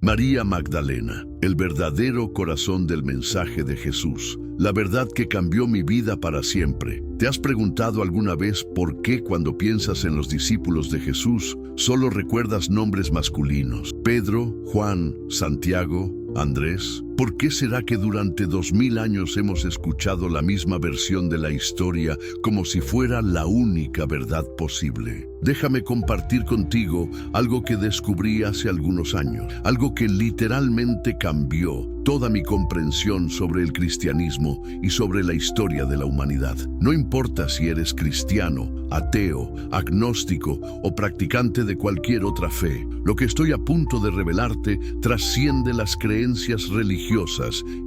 María Magdalena, el verdadero corazón del mensaje de Jesús, la verdad que cambió mi vida para siempre. ¿Te has preguntado alguna vez por qué cuando piensas en los discípulos de Jesús solo recuerdas nombres masculinos? Pedro, Juan, Santiago, Andrés. ¿Por qué será que durante 2000 años hemos escuchado la misma versión de la historia como si fuera la única verdad posible? Déjame compartir contigo algo que descubrí hace algunos años, algo que literalmente cambió toda mi comprensión sobre el cristianismo y sobre la historia de la humanidad. No importa si eres cristiano, ateo, agnóstico o practicante de cualquier otra fe, lo que estoy a punto de revelarte trasciende las creencias religiosas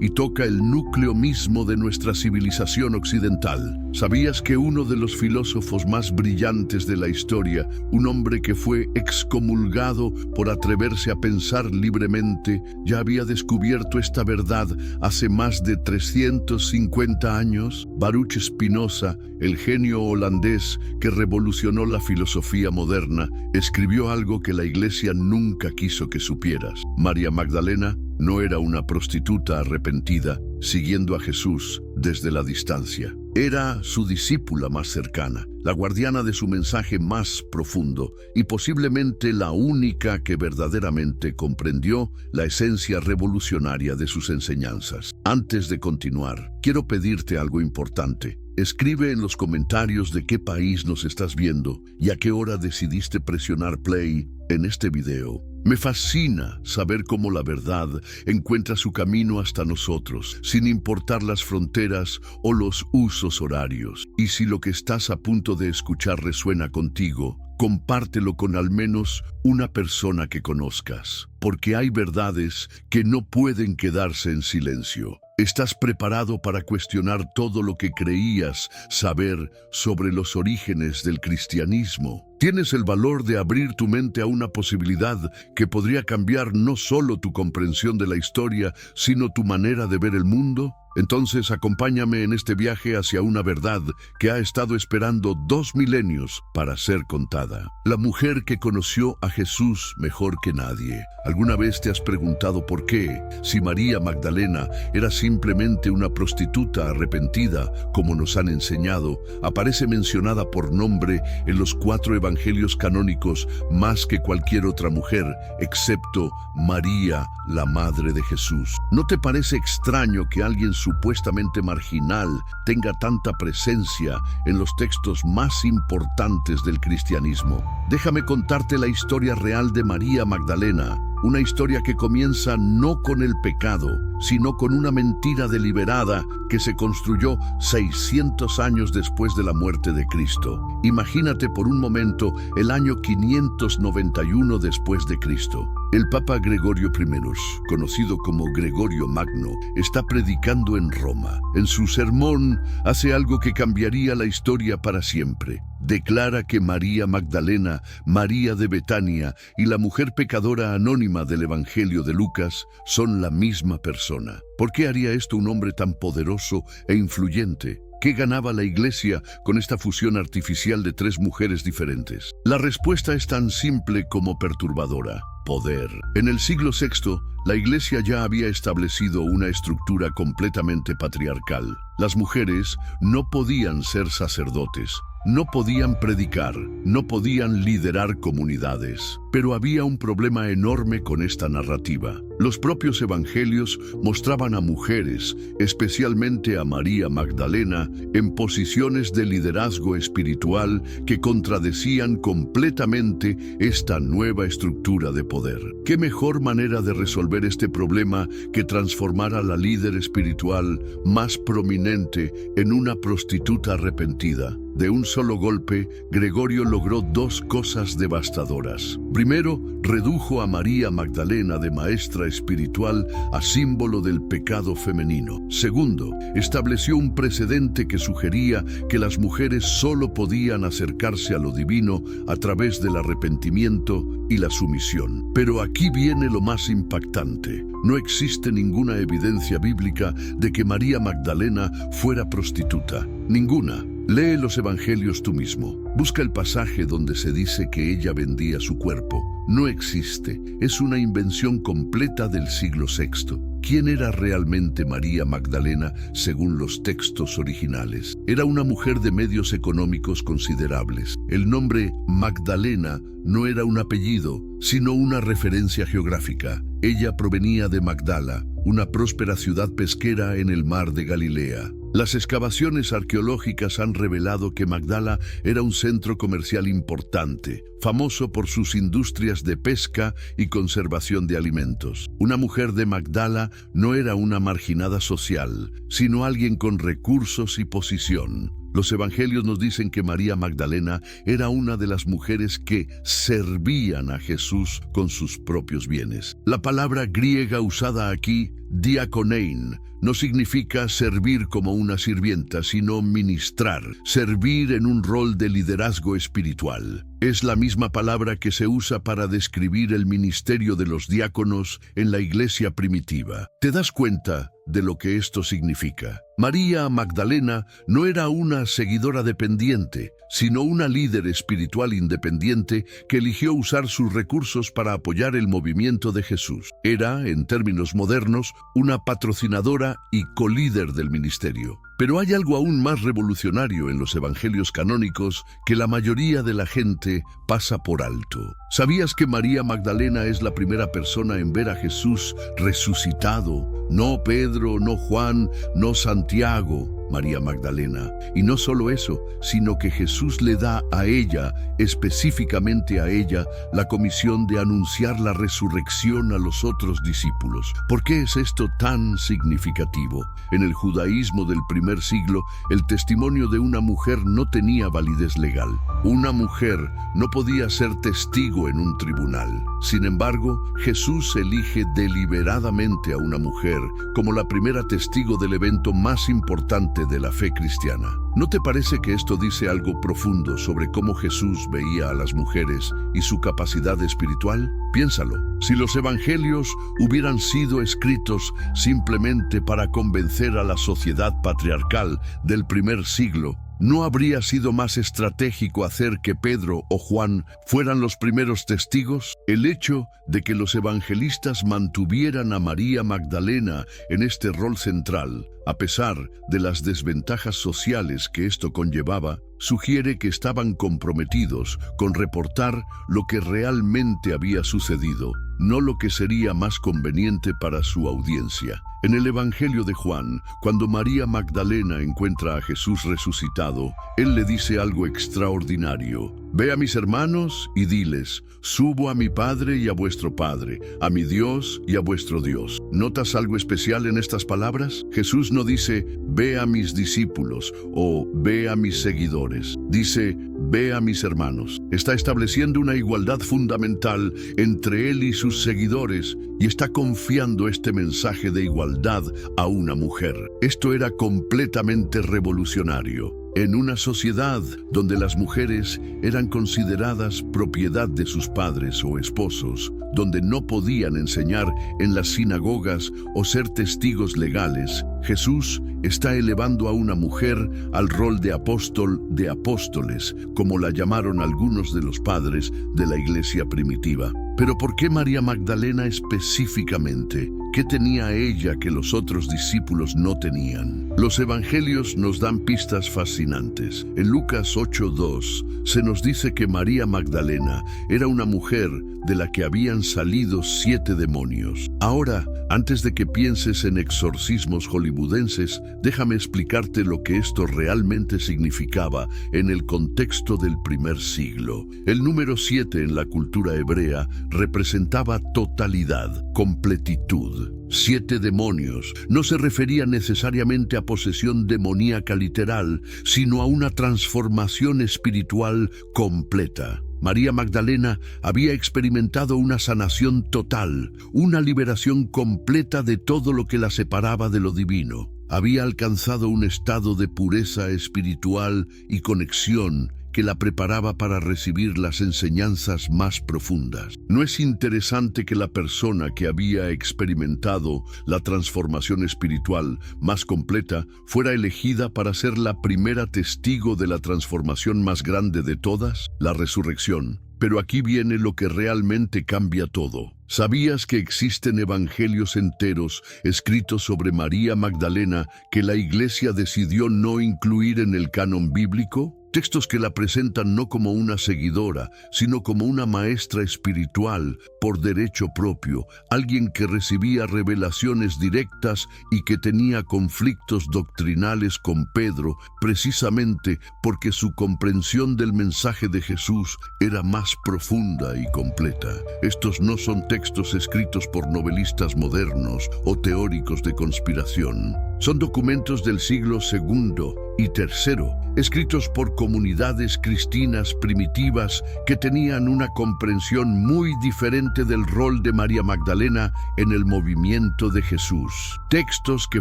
y toca el núcleo mismo de nuestra civilización occidental. ¿Sabías que uno de los filósofos más brillantes de la historia, un hombre que fue excomulgado por atreverse a pensar libremente, ya había descubierto esta verdad hace más de 350 años? Baruch Spinoza, el genio holandés que revolucionó la filosofía moderna, escribió algo que la Iglesia nunca quiso que supieras. María Magdalena no era una prostituta arrepentida siguiendo a Jesús desde la distancia. Era su discípula más cercana, la guardiana de su mensaje más profundo y posiblemente la única que verdaderamente comprendió la esencia revolucionaria de sus enseñanzas. Antes de continuar, quiero pedirte algo importante. Escribe en los comentarios de qué país nos estás viendo y a qué hora decidiste presionar play en este video. Me fascina saber cómo la verdad encuentra su camino hasta nosotros, sin importar las fronteras o los usos horarios. Y si lo que estás a punto de escuchar resuena contigo, compártelo con al menos una persona que conozcas, porque hay verdades que no pueden quedarse en silencio. ¿Estás preparado para cuestionar todo lo que creías saber sobre los orígenes del cristianismo? ¿Tienes el valor de abrir tu mente a una posibilidad que podría cambiar no solo tu comprensión de la historia, sino tu manera de ver el mundo? Entonces acompáñame en este viaje hacia una verdad que ha estado esperando 2 milenios para ser contada. La mujer que conoció a Jesús mejor que nadie. ¿Alguna vez te has preguntado por qué, si María Magdalena era simplemente una prostituta arrepentida, como nos han enseñado, aparece mencionada por nombre en los 4 evangelios canónicos más que cualquier otra mujer, excepto María, la madre de Jesús? ¿No te parece extraño que alguien supuestamente marginal tenga tanta presencia en los textos más importantes del cristianismo? Déjame contarte la historia real de María Magdalena, una historia que comienza no con el pecado, sino con una mentira deliberada que se construyó 600 años después de la muerte de Cristo. Imagínate por un momento el año 591 después de Cristo. El Papa Gregorio I, conocido como Gregorio Magno, está predicando en Roma. En su sermón hace algo que cambiaría la historia para siempre. Declara que María Magdalena, María de Betania y la mujer pecadora anónima del Evangelio de Lucas son la misma persona. ¿Por qué haría esto un hombre tan poderoso e influyente? ¿Qué ganaba la Iglesia con esta fusión artificial de 3 mujeres diferentes? La respuesta es tan simple como perturbadora: poder. En el siglo VI, la Iglesia ya había establecido una estructura completamente patriarcal. Las mujeres no podían ser sacerdotes, no podían predicar, no podían liderar comunidades. Pero había un problema enorme con esta narrativa. Los propios evangelios mostraban a mujeres, especialmente a María Magdalena, en posiciones de liderazgo espiritual que contradecían completamente esta nueva estructura de poder. ¿Qué mejor manera de resolver este problema que transformar a la líder espiritual más prominente en una prostituta arrepentida? De un solo golpe, Gregorio logró 2 cosas devastadoras. Primero, redujo a María Magdalena de maestra espiritual a símbolo del pecado femenino. Segundo, estableció un precedente que sugería que las mujeres solo podían acercarse a lo divino a través del arrepentimiento y la sumisión. Pero aquí viene lo más impactante. No existe ninguna evidencia bíblica de que María Magdalena fuera prostituta. Ninguna. Lee los evangelios tú mismo. Busca el pasaje donde se dice que ella vendía su cuerpo. no existe. Es una invención completa del siglo VI. ¿Quién era realmente María Magdalena según los textos originales? Era una mujer de medios económicos considerables. El nombre Magdalena no era un apellido, sino una referencia geográfica. Ella provenía de Magdala, una próspera ciudad pesquera en el mar de Galilea. Las excavaciones arqueológicas han revelado que Magdala era un centro comercial importante, famoso por sus industrias de pesca y conservación de alimentos. Una mujer de Magdala no era una marginada social, sino alguien con recursos y posición. Los evangelios nos dicen que María Magdalena era una de las mujeres que servían a Jesús con sus propios bienes. La palabra griega usada aquí, diakonein, no significa servir como una sirvienta, sino ministrar, servir en un rol de liderazgo espiritual. Es la misma palabra que se usa para describir el ministerio de los diáconos en la iglesia primitiva. ¿Te das cuenta de lo que esto significa? María Magdalena no era una seguidora dependiente, sino una líder espiritual independiente que eligió usar sus recursos para apoyar el movimiento de Jesús. Era, en términos modernos, una patrocinadora y colíder del ministerio. Pero hay algo aún más revolucionario en los evangelios canónicos que la mayoría de la gente pasa por alto. ¿Sabías que María Magdalena es la primera persona en ver a Jesús resucitado? No Pedro, no Juan, no Santiago, María Magdalena. Y no solo eso, sino que Jesús le da a ella, específicamente a ella, la comisión de anunciar la resurrección a los otros discípulos. ¿Por qué es esto tan significativo? En el judaísmo del primer siglo, el testimonio de una mujer no tenía validez legal. Una mujer no podía ser testigo en un tribunal. Sin embargo, Jesús elige deliberadamente a una mujer como la primera testigo del evento más importante de la fe cristiana. ¿No te parece que esto dice algo profundo sobre cómo Jesús veía a las mujeres y su capacidad espiritual? Piénsalo. Si los evangelios hubieran sido escritos simplemente para convencer a la sociedad patriarcal del primer siglo, ¿no habría sido más estratégico hacer que Pedro o Juan fueran los primeros testigos? El hecho de que los evangelistas mantuvieran a María Magdalena en este rol central, a pesar de las desventajas sociales que esto conllevaba, sugiere que estaban comprometidos con reportar lo que realmente había sucedido, no lo que sería más conveniente para su audiencia. En el Evangelio de Juan, cuando María Magdalena encuentra a Jesús resucitado, él le dice algo extraordinario. Ve a mis hermanos y diles, subo a mi Padre y a vuestro Padre, a mi Dios y a vuestro Dios. ¿Notas algo especial en estas palabras? Jesús no dice, ve a mis discípulos o ve a mis seguidores. Dice, ve a mis hermanos. Está estableciendo una igualdad fundamental entre él y sus seguidores y está confiando este mensaje de igualdad a una mujer. Esto era completamente revolucionario. En una sociedad donde las mujeres eran consideradas propiedad de sus padres o esposos, donde no podían enseñar en las sinagogas o ser testigos legales, Jesús está elevando a una mujer al rol de apóstol de apóstoles, como la llamaron algunos de los padres de la iglesia primitiva. Pero ¿por qué María Magdalena específicamente? ¿Qué tenía ella que los otros discípulos no tenían? Los evangelios nos dan pistas fascinantes. En Lucas 8:2 se nos dice que María Magdalena era una mujer de la que habían salido 7 demonios. Ahora, antes de que pienses en exorcismos hollywoodenses, déjame explicarte lo que esto realmente significaba en el contexto del primer siglo. El número 7 en la cultura hebrea representaba totalidad, completitud. 7 demonios no se refería necesariamente a posesión demoníaca literal, sino a una transformación espiritual completa. María Magdalena había experimentado una sanación total, una liberación completa de todo lo que la separaba de lo divino. Había alcanzado un estado de pureza espiritual y conexión que la preparaba para recibir las enseñanzas más profundas. ¿No es interesante que la persona que había experimentado la transformación espiritual más completa fuera elegida para ser la primera testigo de la transformación más grande de todas, la resurrección? Pero aquí viene lo que realmente cambia todo. ¿Sabías que existen evangelios enteros escritos sobre María Magdalena que la Iglesia decidió no incluir en el canon bíblico? Textos que la presentan no como una seguidora, sino como una maestra espiritual por derecho propio, alguien que recibía revelaciones directas y que tenía conflictos doctrinales con Pedro, precisamente porque su comprensión del mensaje de Jesús era más profunda y completa. Estos no son textos escritos por novelistas modernos o teóricos de conspiración. Son documentos del siglo II y III, escritos por comunidades cristianas primitivas que tenían una comprensión muy diferente del rol de María Magdalena en el movimiento de Jesús. Textos que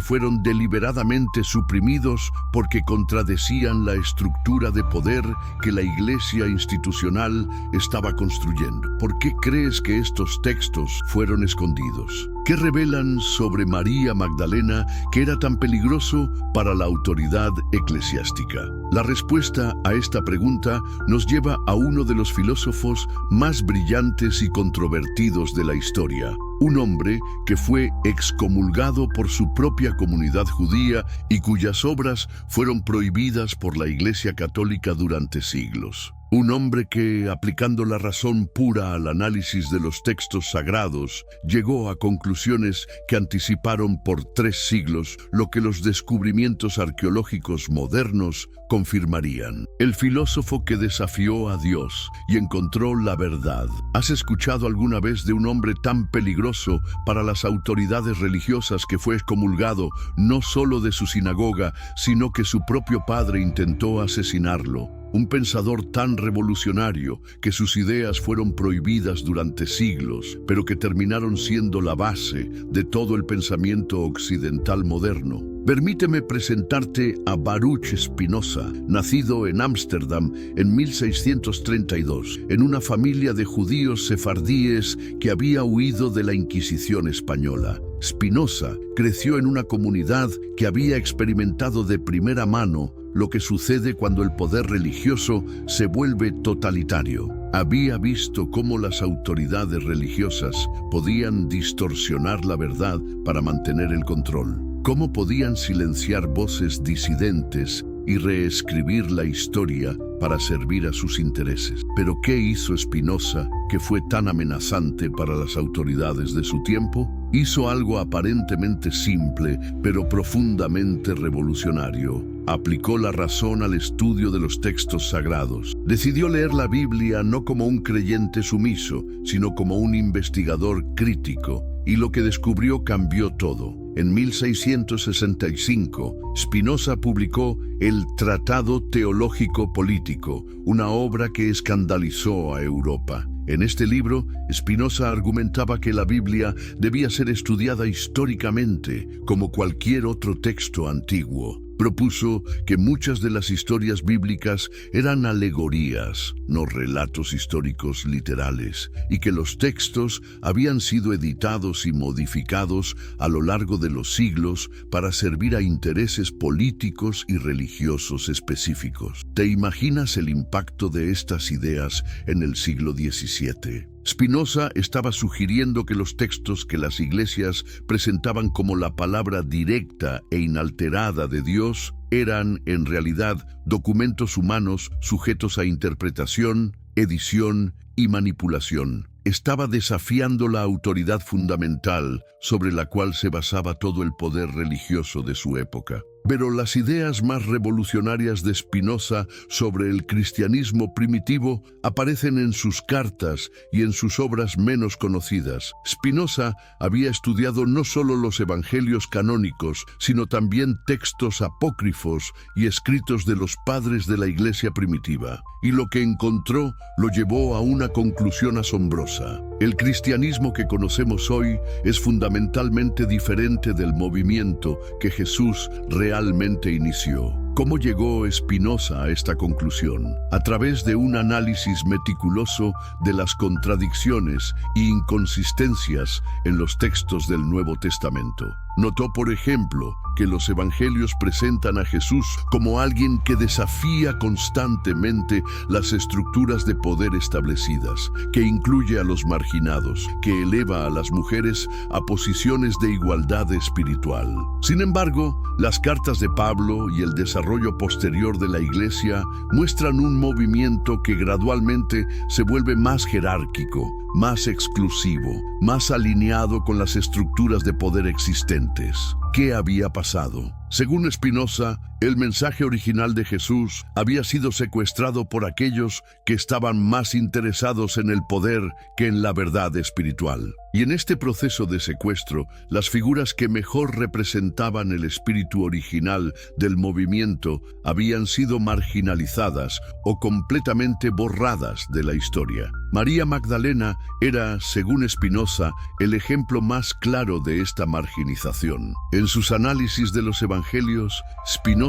fueron deliberadamente suprimidos porque contradecían la estructura de poder que la Iglesia institucional estaba construyendo. ¿Por qué crees que estos textos fueron escondidos? ¿Qué revelan sobre María Magdalena que era tan peligroso para la autoridad eclesiástica? La respuesta a esta pregunta nos lleva a uno de los filósofos más brillantes y controvertidos de la historia, un hombre que fue excomulgado por su propia comunidad judía y cuyas obras fueron prohibidas por la Iglesia Católica durante siglos. Un hombre que, aplicando la razón pura al análisis de los textos sagrados, llegó a conclusiones que anticiparon por 3 siglos lo que los descubrimientos arqueológicos modernos confirmarían. El filósofo que desafió a Dios y encontró la verdad. ¿Has escuchado alguna vez de un hombre tan peligroso para las autoridades religiosas que fue excomulgado no solo de su sinagoga, sino que su propio padre intentó asesinarlo? Un pensador tan revolucionario que sus ideas fueron prohibidas durante siglos, pero que terminaron siendo la base de todo el pensamiento occidental moderno. Permíteme presentarte a Baruch Spinoza, nacido en Ámsterdam en 1632, en una familia de judíos sefardíes que había huido de la Inquisición española. Spinoza creció en una comunidad que había experimentado de primera mano lo que sucede cuando el poder religioso se vuelve totalitario. Había visto cómo las autoridades religiosas podían distorsionar la verdad para mantener el control, cómo podían silenciar voces disidentes y reescribir la historia para servir a sus intereses. Pero ¿qué hizo Spinoza que fue tan amenazante para las autoridades de su tiempo? Hizo algo aparentemente simple, pero profundamente revolucionario. Aplicó la razón al estudio de los textos sagrados. Decidió leer la Biblia no como un creyente sumiso, sino como un investigador crítico, y lo que descubrió cambió todo. En 1665, Spinoza publicó el Tratado Teológico Político, una obra que escandalizó a Europa. En este libro, Spinoza argumentaba que la Biblia debía ser estudiada históricamente, como cualquier otro texto antiguo. Propuso que muchas de las historias bíblicas eran alegorías, no relatos históricos literales, y que los textos habían sido editados y modificados a lo largo de los siglos para servir a intereses políticos y religiosos específicos. ¿Te imaginas el impacto de estas ideas en el siglo XVII? Spinoza estaba sugiriendo que los textos que las iglesias presentaban como la palabra directa e inalterada de Dios eran, en realidad, documentos humanos sujetos a interpretación, edición y manipulación. Estaba desafiando la autoridad fundamental sobre la cual se basaba todo el poder religioso de su época. Pero las ideas más revolucionarias de Spinoza sobre el cristianismo primitivo aparecen en sus cartas y en sus obras menos conocidas. Spinoza había estudiado no solo los evangelios canónicos, sino también textos apócrifos y escritos de los padres de la Iglesia primitiva. Y lo que encontró lo llevó a una conclusión asombrosa. El cristianismo que conocemos hoy es fundamentalmente diferente del movimiento que Jesús realmente inició. ¿Cómo llegó Spinoza a esta conclusión? A través de un análisis meticuloso de las contradicciones e inconsistencias en los textos del Nuevo Testamento. Notó, por ejemplo, que los evangelios presentan a Jesús como alguien que desafía constantemente las estructuras de poder establecidas, que incluye a los marginados, que eleva a las mujeres a posiciones de igualdad espiritual. Sin embargo, las cartas de Pablo y el desarrollo posterior de la Iglesia muestran un movimiento que gradualmente se vuelve más jerárquico, más exclusivo, más alineado con las estructuras de poder existentes. ¿Qué había pasado? Según Spinoza, el mensaje original de Jesús había sido secuestrado por aquellos que estaban más interesados en el poder que en la verdad espiritual. Y en este proceso de secuestro, las figuras que mejor representaban el espíritu original del movimiento habían sido marginalizadas o completamente borradas de la historia. María Magdalena era, según Spinoza, el ejemplo más claro de esta marginización. En sus análisis de los evangelios, Spinoza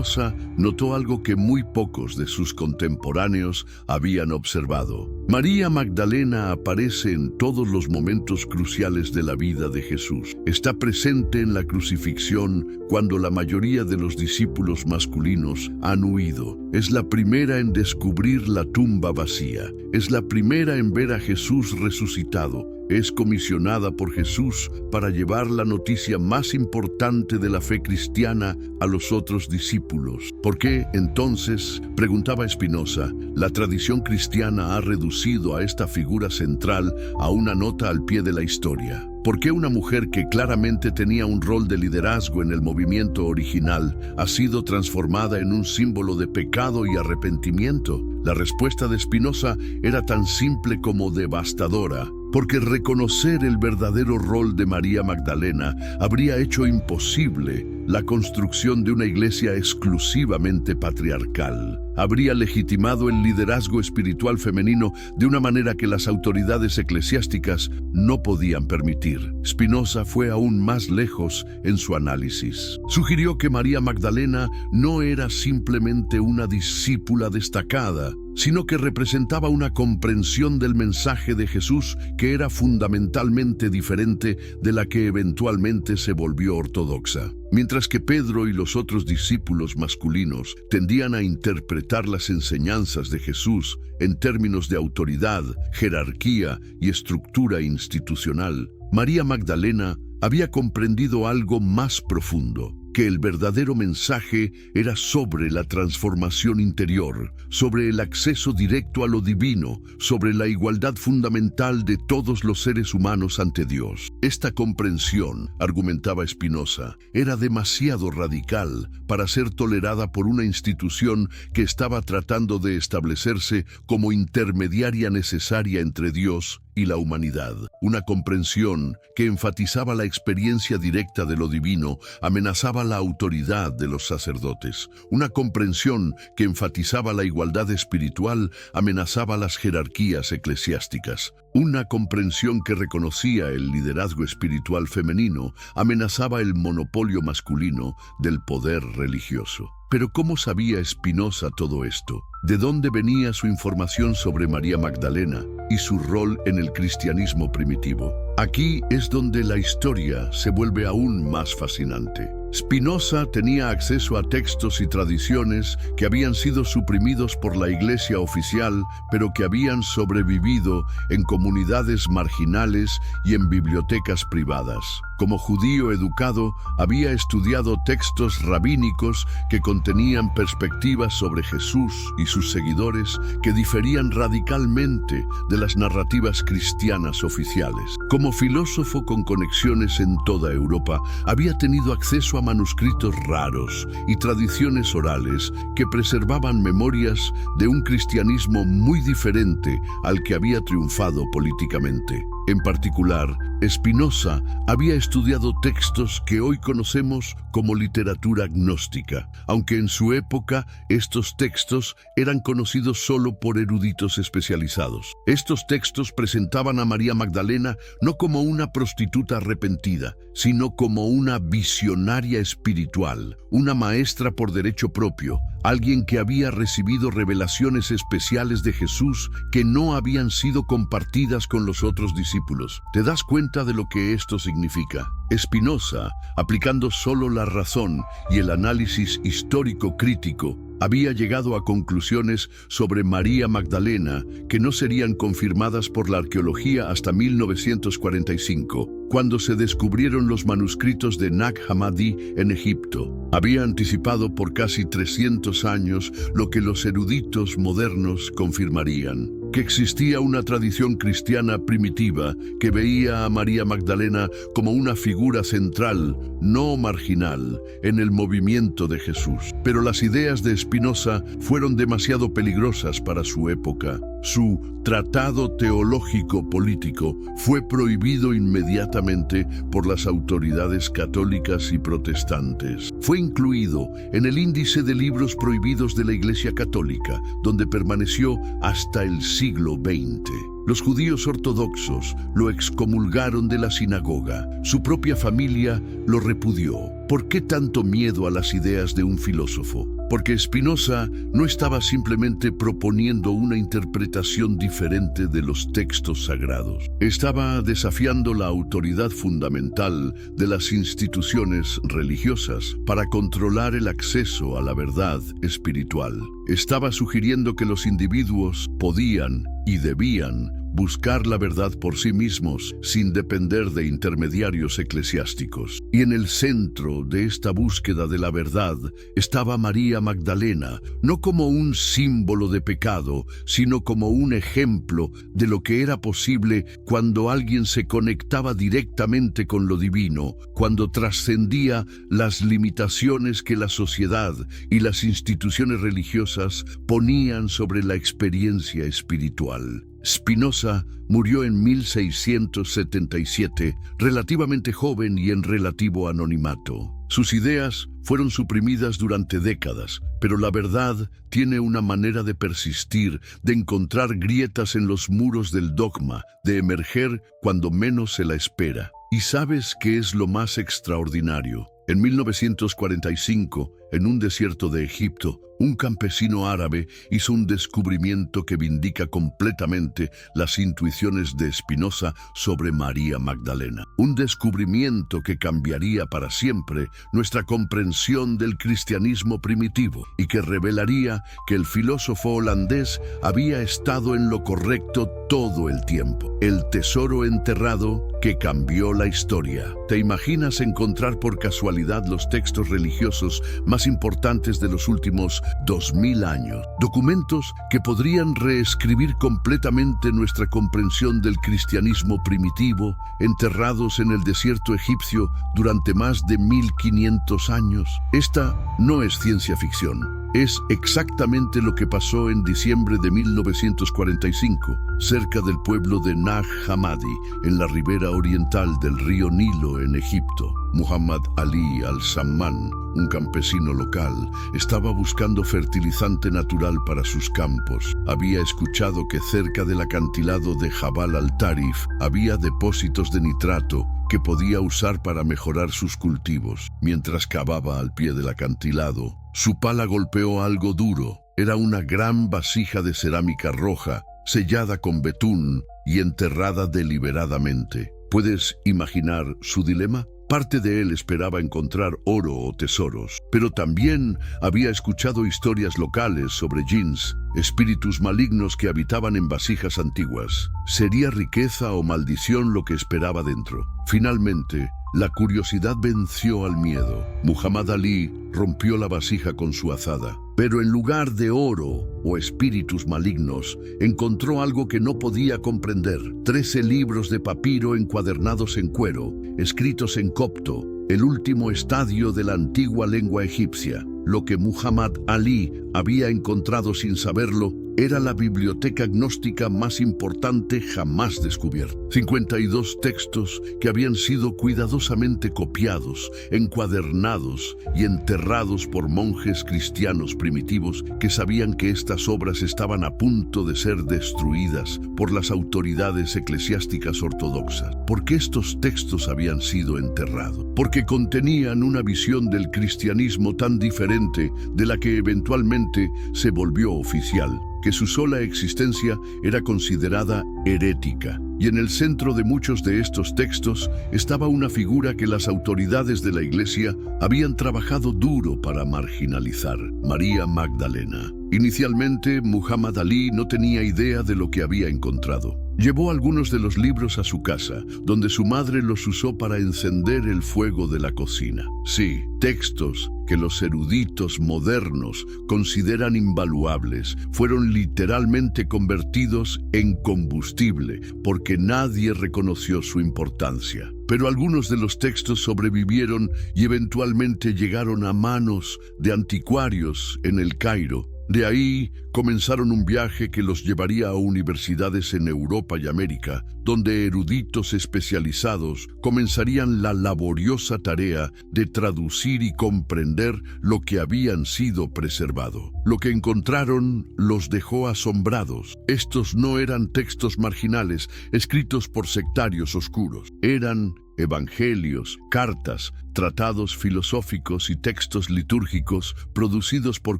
notó algo que muy pocos de sus contemporáneos habían observado. María Magdalena aparece en todos los momentos cruciales de la vida de Jesús. Está presente en la crucifixión cuando la mayoría de los discípulos masculinos han huido. Es la primera en descubrir la tumba vacía. Es la primera en ver a Jesús resucitado. Es comisionada por Jesús para llevar la noticia más importante de la fe cristiana a los otros discípulos. ¿Por qué, entonces, preguntaba Spinoza, la tradición cristiana ha reducido a esta figura central a una nota al pie de la historia? ¿Por qué una mujer que claramente tenía un rol de liderazgo en el movimiento original ha sido transformada en un símbolo de pecado y arrepentimiento? La respuesta de Spinoza era tan simple como devastadora, porque reconocer el verdadero rol de María Magdalena habría hecho imposible la construcción de una iglesia exclusivamente patriarcal. Habría legitimado el liderazgo espiritual femenino de una manera que las autoridades eclesiásticas no podían permitir. Spinoza fue aún más lejos en su análisis. Sugirió que María Magdalena no era simplemente una discípula destacada, sino que representaba una comprensión del mensaje de Jesús que era fundamentalmente diferente de la que eventualmente se volvió ortodoxa. Mientras que Pedro y los otros discípulos masculinos tendían a interpretar las enseñanzas de Jesús en términos de autoridad, jerarquía y estructura institucional, María Magdalena había comprendido algo más profundo, que el verdadero mensaje era sobre la transformación interior, sobre el acceso directo a lo divino, sobre la igualdad fundamental de todos los seres humanos ante Dios. Esta comprensión, argumentaba Spinoza, era demasiado radical para ser tolerada por una institución que estaba tratando de establecerse como intermediaria necesaria entre Dios y la humanidad. Una comprensión que enfatizaba la experiencia directa de lo divino amenazaba la autoridad de los sacerdotes. Una comprensión que enfatizaba la igualdad espiritual amenazaba las jerarquías eclesiásticas. Una comprensión que reconocía el liderazgo espiritual femenino amenazaba el monopolio masculino del poder religioso. Pero ¿cómo sabía Spinoza todo esto? ¿De dónde venía su información sobre María Magdalena y su rol en el cristianismo primitivo? Aquí es donde la historia se vuelve aún más fascinante. Spinoza tenía acceso a textos y tradiciones que habían sido suprimidos por la Iglesia oficial, pero que habían sobrevivido en comunidades marginales y en bibliotecas privadas. Como judío educado, había estudiado textos rabínicos que contenían perspectivas sobre Jesús y sus seguidores que diferían radicalmente de las narrativas cristianas oficiales. Como filósofo con conexiones en toda Europa, había tenido acceso a manuscritos raros y tradiciones orales que preservaban memorias de un cristianismo muy diferente al que había triunfado políticamente. En particular, Spinoza había estudiado textos que hoy conocemos como literatura gnóstica, aunque en su época estos textos eran conocidos solo por eruditos especializados. Estos textos presentaban a María Magdalena no como una prostituta arrepentida, sino como una visionaria espiritual, una maestra por derecho propio, alguien que había recibido revelaciones especiales de Jesús que no habían sido compartidas con los otros discípulos. ¿Te das cuenta de lo que esto significa? Spinoza, aplicando solo la razón y el análisis histórico crítico, había llegado a conclusiones sobre María Magdalena que no serían confirmadas por la arqueología hasta 1945, cuando se descubrieron los manuscritos de Nag Hammadi en Egipto. Había anticipado por casi 300 años lo que los eruditos modernos confirmarían: que existía una tradición cristiana primitiva que veía a María Magdalena como una figura central, no marginal, en el movimiento de Jesús. Pero las ideas de Spinoza fueron demasiado peligrosas para su época. Su tratado teológico-político fue prohibido inmediatamente por las autoridades católicas y protestantes. Fue incluido en el índice de libros prohibidos de la Iglesia Católica, donde permaneció hasta el siglo XX. Los judíos ortodoxos lo excomulgaron de la sinagoga. Su propia familia lo repudió. ¿Por qué tanto miedo a las ideas de un filósofo? Porque Spinoza no estaba simplemente proponiendo una interpretación diferente de los textos sagrados. Estaba desafiando la autoridad fundamental de las instituciones religiosas para controlar el acceso a la verdad espiritual. Estaba sugiriendo que los individuos podían y debían buscar la verdad por sí mismos sin depender de intermediarios eclesiásticos. Y en el centro de esta búsqueda de la verdad estaba María Magdalena, no como un símbolo de pecado, sino como un ejemplo de lo que era posible cuando alguien se conectaba directamente con lo divino, cuando trascendía las limitaciones que la sociedad y las instituciones religiosas ponían sobre la experiencia espiritual. Spinoza murió en 1677, relativamente joven y en relativo anonimato. Sus ideas fueron suprimidas durante décadas, pero la verdad tiene una manera de persistir, de encontrar grietas en los muros del dogma, de emerger cuando menos se la espera. ¿Y sabes qué es lo más extraordinario? En 1945, en un desierto de Egipto, un campesino árabe hizo un descubrimiento que vindica completamente las intuiciones de Spinoza sobre María Magdalena. Un descubrimiento que cambiaría para siempre nuestra comprensión del cristianismo primitivo y que revelaría que el filósofo holandés había estado en lo correcto todo el tiempo. El tesoro enterrado que cambió la historia. ¿Te imaginas encontrar por casualidad los textos religiosos más importantes de los últimos 2000 años? Documentos que podrían reescribir completamente nuestra comprensión del cristianismo primitivo, enterrados en el desierto egipcio durante más de 1500 años. Esta no es ciencia ficción. Es exactamente lo que pasó en diciembre de 1945, cerca del pueblo de Nag Hammadi, en la ribera oriental del río Nilo en Egipto. Muhammad Ali al-Samman, un campesino local, estaba buscando fertilizante natural para sus campos. Había escuchado que cerca del acantilado de Jabal al-Tarif había depósitos de nitrato que podía usar para mejorar sus cultivos. Mientras cavaba al pie del acantilado, su pala golpeó algo duro. Era una gran vasija de cerámica roja, sellada con betún y enterrada deliberadamente. ¿Puedes imaginar su dilema? Parte de él esperaba encontrar oro o tesoros, pero también había escuchado historias locales sobre jinns, espíritus malignos que habitaban en vasijas antiguas. ¿Sería riqueza o maldición lo que esperaba dentro? Finalmente, la curiosidad venció al miedo. Muhammad Ali rompió la vasija con su azada, pero en lugar de oro o espíritus malignos, encontró algo que no podía comprender: 13 libros de papiro encuadernados en cuero, escritos en copto, el último estadio de la antigua lengua egipcia. Lo que Muhammad Ali había encontrado sin saberlo era la biblioteca gnóstica más importante jamás descubierta. 52 textos que habían sido cuidadosamente copiados, encuadernados y enterrados por monjes cristianos primitivos que sabían que estas obras estaban a punto de ser destruidas por las autoridades eclesiásticas ortodoxas. ¿Por qué estos textos habían sido enterrados? Porque contenían una visión del cristianismo tan diferente diferente de la que eventualmente se volvió oficial, que su sola existencia era considerada herética. Y en el centro de muchos de estos textos estaba una figura que las autoridades de la Iglesia habían trabajado duro para marginalizar: María Magdalena. Inicialmente, Muhammad Ali no tenía idea de lo que había encontrado. Llevó algunos de los libros a su casa, donde su madre los usó para encender el fuego de la cocina. Sí, textos que los eruditos modernos consideran invaluables fueron literalmente convertidos en combustible, porque nadie reconoció su importancia. Pero algunos de los textos sobrevivieron y eventualmente llegaron a manos de anticuarios en el Cairo. De ahí comenzaron un viaje que los llevaría a universidades en Europa y América, donde eruditos especializados comenzarían la laboriosa tarea de traducir y comprender lo que habían sido preservado. Lo que encontraron los dejó asombrados. Estos no eran textos marginales escritos por sectarios oscuros. Eran evangelios, cartas, tratados filosóficos y textos litúrgicos producidos por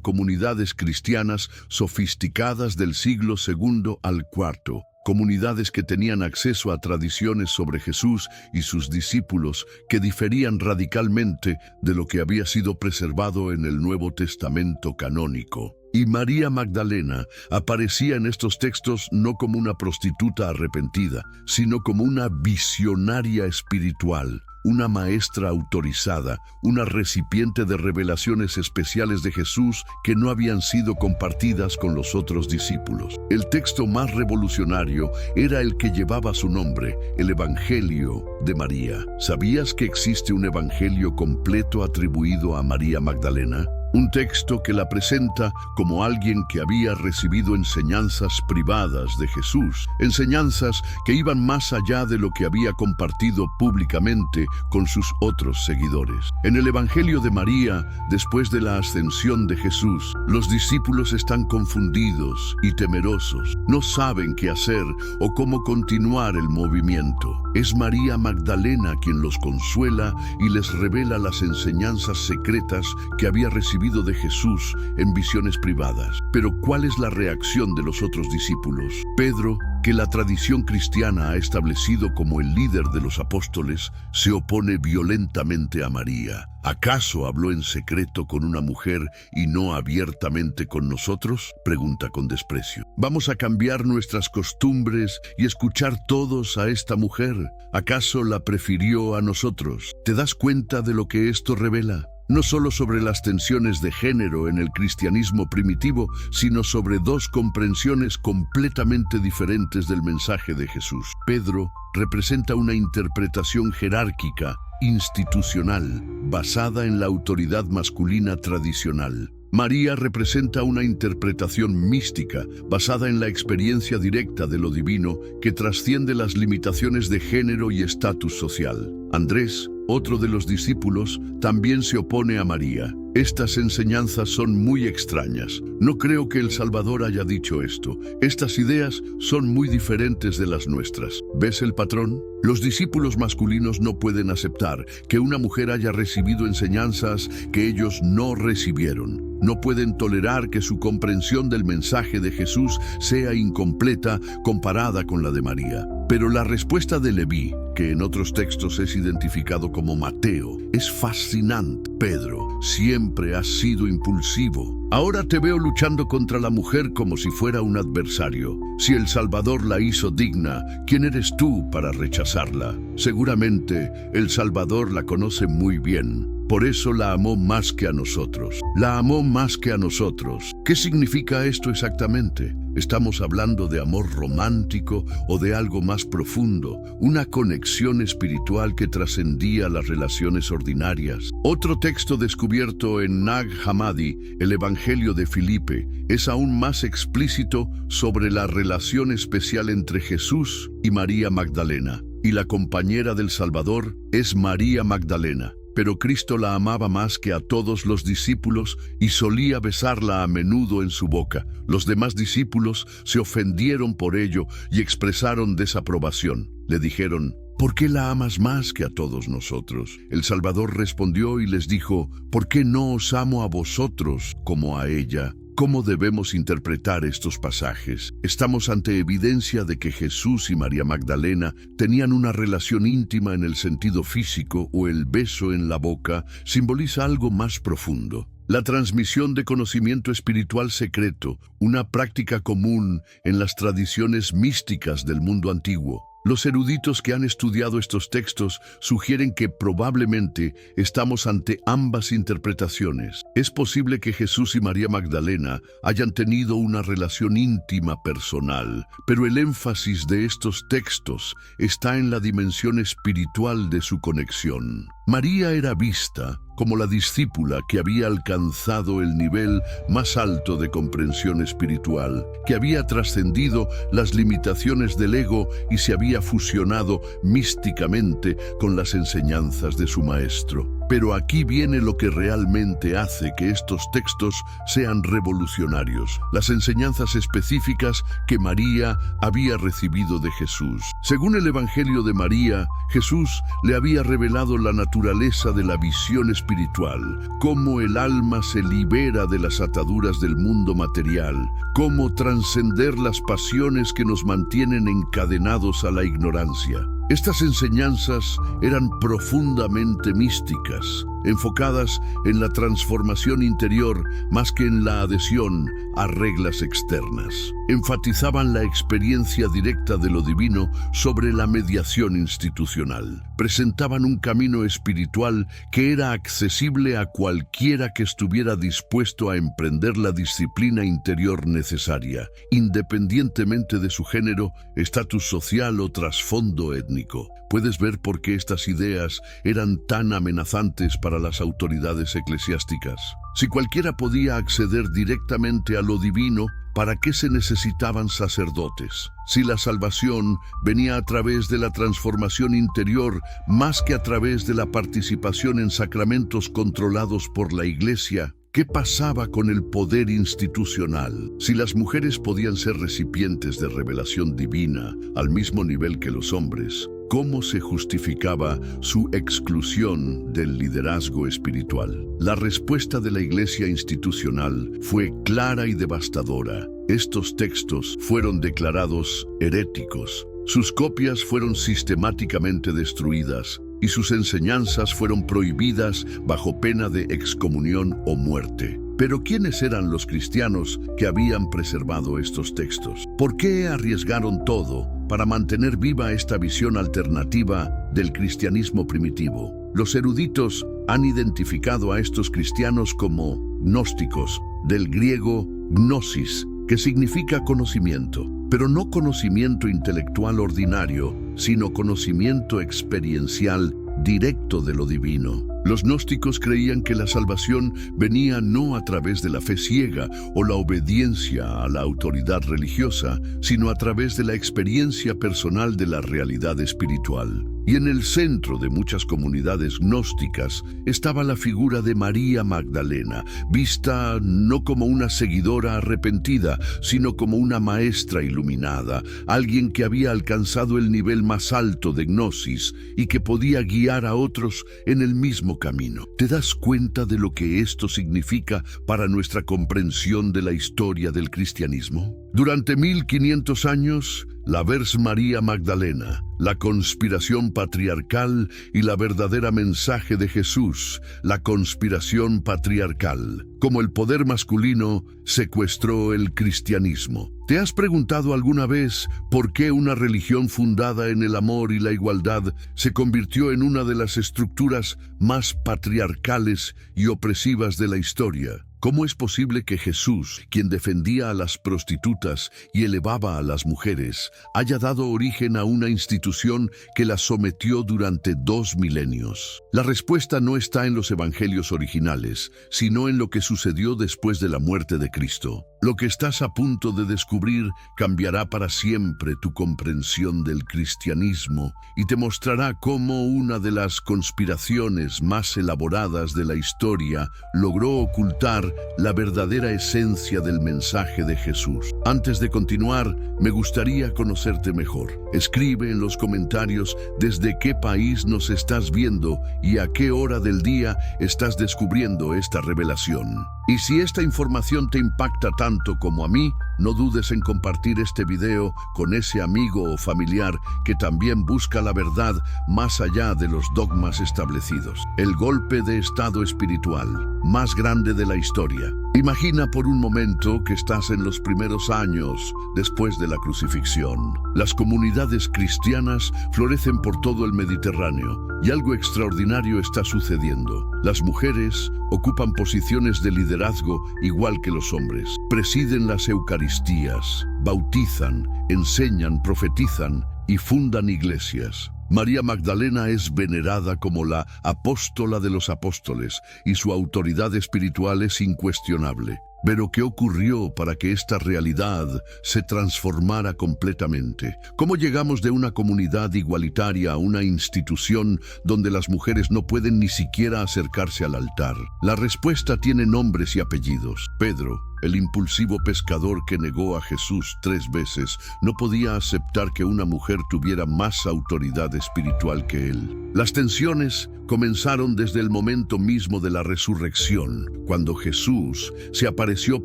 comunidades cristianas sofisticadas del siglo II al IV, comunidades que tenían acceso a tradiciones sobre Jesús y sus discípulos que diferían radicalmente de lo que había sido preservado en el Nuevo Testamento canónico. Y María Magdalena aparecía en estos textos no como una prostituta arrepentida, sino como una visionaria espiritual, una maestra autorizada, una recipiente de revelaciones especiales de Jesús que no habían sido compartidas con los otros discípulos. El texto más revolucionario era el que llevaba su nombre, el Evangelio de María. ¿Sabías que existe un evangelio completo atribuido a María Magdalena? Un texto que la presenta como alguien que había recibido enseñanzas privadas de Jesús, enseñanzas que iban más allá de lo que había compartido públicamente con sus otros seguidores. En el Evangelio de María, después de la ascensión de Jesús, los discípulos están confundidos y temerosos. No saben qué hacer o cómo continuar el movimiento. Es María Magdalena quien los consuela y les revela las enseñanzas secretas que había recibido de Jesús en visiones privadas. Pero ¿cuál es la reacción de los otros discípulos? Pedro, que la tradición cristiana ha establecido como el líder de los apóstoles, se opone violentamente a María. ¿Acaso habló en secreto con una mujer y no abiertamente con nosotros?, pregunta con desprecio. ¿Vamos a cambiar nuestras costumbres y escuchar todos a esta mujer? ¿Acaso la prefirió a nosotros? ¿Te das cuenta de lo que esto revela? No solo sobre las tensiones de género en el cristianismo primitivo, sino sobre dos comprensiones completamente diferentes del mensaje de Jesús. Pedro representa una interpretación jerárquica, institucional, basada en la autoridad masculina tradicional. María representa una interpretación mística, basada en la experiencia directa de lo divino, que trasciende las limitaciones de género y estatus social. Andrés, otro de los discípulos, también se opone a María. Estas enseñanzas son muy extrañas. No creo que el Salvador haya dicho esto. Estas ideas son muy diferentes de las nuestras. ¿Ves el patrón? Los discípulos masculinos no pueden aceptar que una mujer haya recibido enseñanzas que ellos no recibieron. No pueden tolerar que su comprensión del mensaje de Jesús sea incompleta comparada con la de María. Pero la respuesta de Leví, que en otros textos es identificado como Mateo, es fascinante. Pedro, siempre has sido impulsivo. Ahora te veo luchando contra la mujer como si fuera un adversario. Si el Salvador la hizo digna, ¿quién eres tú para rechazarla? Seguramente el Salvador la conoce muy bien. Por eso la amó más que a nosotros. La amó más que a nosotros. ¿Qué significa esto exactamente? ¿Estamos hablando de amor romántico o de algo más profundo? Una conexión espiritual que trascendía las relaciones ordinarias. Otro texto descubierto en Nag Hammadi, el Evangelio de Filipe, es aún más explícito sobre la relación especial entre Jesús y María Magdalena. Y la compañera del Salvador es María Magdalena. Pero Cristo la amaba más que a todos los discípulos y solía besarla a menudo en su boca. Los demás discípulos se ofendieron por ello y expresaron desaprobación. Le dijeron: ¿por qué la amas más que a todos nosotros? El Salvador respondió y les dijo, ¿por qué no os amo a vosotros como a ella? ¿Cómo debemos interpretar estos pasajes? Estamos ante evidencia de que Jesús y María Magdalena tenían una relación íntima en el sentido físico, o el beso en la boca simboliza algo más profundo. La transmisión de conocimiento espiritual secreto, una práctica común en las tradiciones místicas del mundo antiguo. Los eruditos que han estudiado estos textos sugieren que probablemente estamos ante ambas interpretaciones. Es posible que Jesús y María Magdalena hayan tenido una relación íntima personal, pero el énfasis de estos textos está en la dimensión espiritual de su conexión. María era vista como la discípula que había alcanzado el nivel más alto de comprensión espiritual, que había trascendido las limitaciones del ego y se había fusionado místicamente con las enseñanzas de su maestro. Pero aquí viene lo que realmente hace que estos textos sean revolucionarios: las enseñanzas específicas que María había recibido de Jesús. Según el Evangelio de María, Jesús le había revelado la naturaleza de la visión espiritual, cómo el alma se libera de las ataduras del mundo material, cómo trascender las pasiones que nos mantienen encadenados a la ignorancia. Estas enseñanzas eran profundamente místicas, enfocadas en la transformación interior más que en la adhesión a reglas externas. Enfatizaban la experiencia directa de lo divino sobre la mediación institucional. Presentaban un camino espiritual que era accesible a cualquiera que estuviera dispuesto a emprender la disciplina interior necesaria, independientemente de su género, estatus social o trasfondo étnico. Puedes ver por qué estas ideas eran tan amenazantes para las autoridades eclesiásticas. Si cualquiera podía acceder directamente a lo divino, ¿para qué se necesitaban sacerdotes? Si la salvación venía a través de la transformación interior más que a través de la participación en sacramentos controlados por la Iglesia, ¿qué pasaba con el poder institucional? Si las mujeres podían ser recipientes de revelación divina al mismo nivel que los hombres, ¿cómo se justificaba su exclusión del liderazgo espiritual? La respuesta de la Iglesia institucional fue clara y devastadora. Estos textos fueron declarados heréticos. Sus copias fueron sistemáticamente destruidas y sus enseñanzas fueron prohibidas bajo pena de excomunión o muerte. Pero ¿quiénes eran los cristianos que habían preservado estos textos? ¿Por qué arriesgaron todo para mantener viva esta visión alternativa del cristianismo primitivo? Los eruditos han identificado a estos cristianos como gnósticos, del griego gnosis, que significa conocimiento, pero no conocimiento intelectual ordinario, sino conocimiento experiencial directo de lo divino. Los gnósticos creían que la salvación venía no a través de la fe ciega o la obediencia a la autoridad religiosa, sino a través de la experiencia personal de la realidad espiritual. Y en el centro de muchas comunidades gnósticas estaba la figura de María Magdalena, vista no como una seguidora arrepentida, sino como una maestra iluminada, alguien que había alcanzado el nivel más alto de gnosis y que podía guiar a otros en el mismo camino. ¿Te das cuenta de lo que esto significa para nuestra comprensión de la historia del cristianismo? Durante 1500 años, la Vers María Magdalena, la conspiración patriarcal y la verdadera mensaje de Jesús, la conspiración patriarcal, como el poder masculino secuestró el cristianismo. ¿Te has preguntado alguna vez por qué una religión fundada en el amor y la igualdad se convirtió en una de las estructuras más patriarcales y opresivas de la historia? ¿Cómo es posible que Jesús, quien defendía a las prostitutas y elevaba a las mujeres, haya dado origen a una institución que las sometió durante 2 milenios? La respuesta no está en los evangelios originales, sino en lo que sucedió después de la muerte de Cristo. Lo que estás a punto de descubrir cambiará para siempre tu comprensión del cristianismo y te mostrará cómo una de las conspiraciones más elaboradas de la historia logró ocultar la verdadera esencia del mensaje de Jesús. Antes de continuar, me gustaría conocerte mejor. Escribe en los comentarios desde qué país nos estás viendo y a qué hora del día estás descubriendo esta revelación. Y si esta información te impacta tanto como a mí, no dudes en compartir este video con ese amigo o familiar que también busca la verdad más allá de los dogmas establecidos. El golpe de estado espiritual más grande de la historia. Imagina por un momento que estás en los primeros años después de la crucifixión. Las comunidades cristianas florecen por todo el Mediterráneo y algo extraordinario está sucediendo. Las mujeres ocupan posiciones de liderazgo igual que los hombres. Presiden las Eucaristías, bautizan, enseñan, profetizan y fundan iglesias. María Magdalena es venerada como la apóstola de los apóstoles y su autoridad espiritual es incuestionable. Pero ¿qué ocurrió para que esta realidad se transformara completamente? ¿Cómo llegamos de una comunidad igualitaria a una institución donde las mujeres no pueden ni siquiera acercarse al altar? La respuesta tiene nombres y apellidos. Pedro, el impulsivo pescador que negó a Jesús 3 veces, no podía aceptar que una mujer tuviera más autoridad espiritual que él. Las tensiones comenzaron desde el momento mismo de la resurrección, cuando Jesús se apareció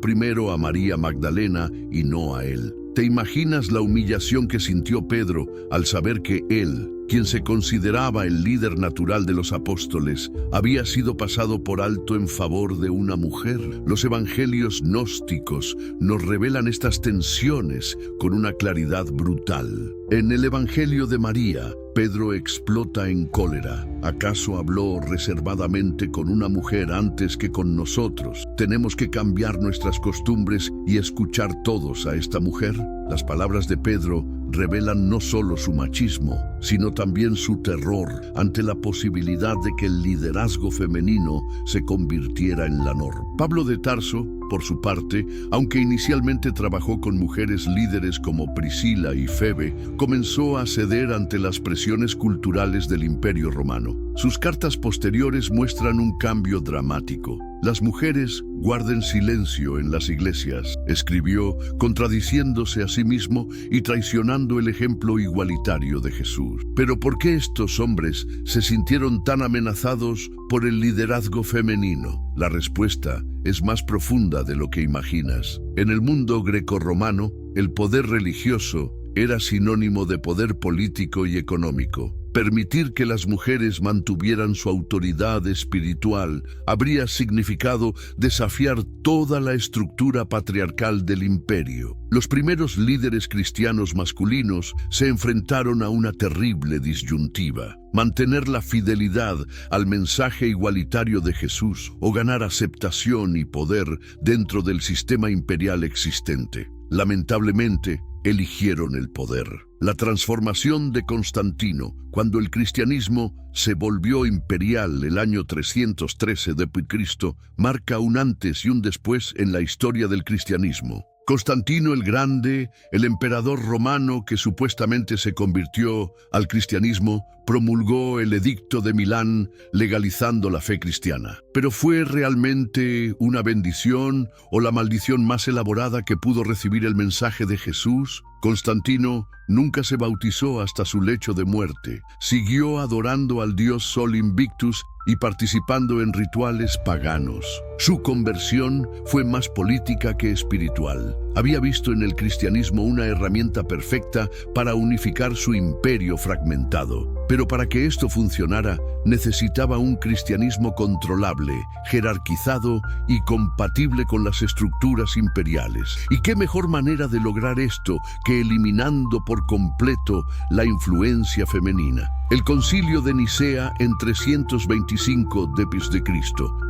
primero a María Magdalena y no a él. ¿Te imaginas la humillación que sintió Pedro al saber que él, quien se consideraba el líder natural de los apóstoles, había sido pasado por alto en favor de una mujer? Los evangelios gnósticos nos revelan estas tensiones con una claridad brutal. En el Evangelio de María, Pedro explota en cólera. ¿Acaso habló reservadamente con una mujer antes que con nosotros? ¿Tenemos que cambiar nuestras costumbres y escuchar todos a esta mujer? Las palabras de Pedro revelan no solo su machismo, sino también su terror ante la posibilidad de que el liderazgo femenino se convirtiera en la norma. Pablo de Tarso, por su parte, aunque inicialmente trabajó con mujeres líderes como Priscila y Febe, comenzó a ceder ante las presiones culturales del Imperio Romano. Sus cartas posteriores muestran un cambio dramático. Las mujeres guarden silencio en las iglesias, escribió, contradiciéndose a sí mismo y traicionando el ejemplo igualitario de Jesús. Pero ¿por qué estos hombres se sintieron tan amenazados por el liderazgo femenino? La respuesta es más profunda de lo que imaginas. En el mundo grecorromano, el poder religioso era sinónimo de poder político y económico. Permitir que las mujeres mantuvieran su autoridad espiritual habría significado desafiar toda la estructura patriarcal del imperio. Los primeros líderes cristianos masculinos se enfrentaron a una terrible disyuntiva: mantener la fidelidad al mensaje igualitario de Jesús o ganar aceptación y poder dentro del sistema imperial existente. Lamentablemente, eligieron el poder. La transformación de Constantino, cuando el cristianismo se volvió imperial el año 313 d.C., marca un antes y un después en la historia del cristianismo. Constantino el Grande, el emperador romano que supuestamente se convirtió al cristianismo, promulgó el Edicto de Milán legalizando la fe cristiana. ¿Pero fue realmente una bendición o la maldición más elaborada que pudo recibir el mensaje de Jesús? Constantino nunca se bautizó hasta su lecho de muerte. Siguió adorando al dios Sol Invictus y participando en rituales paganos. Su conversión fue más política que espiritual. Había visto en el cristianismo una herramienta perfecta para unificar su imperio fragmentado. Pero para que esto funcionara, necesitaba un cristianismo controlable, jerarquizado y compatible con las estructuras imperiales. ¿Y qué mejor manera de lograr esto que eliminando por completo la influencia femenina? El Concilio de Nicea en 325 d.C.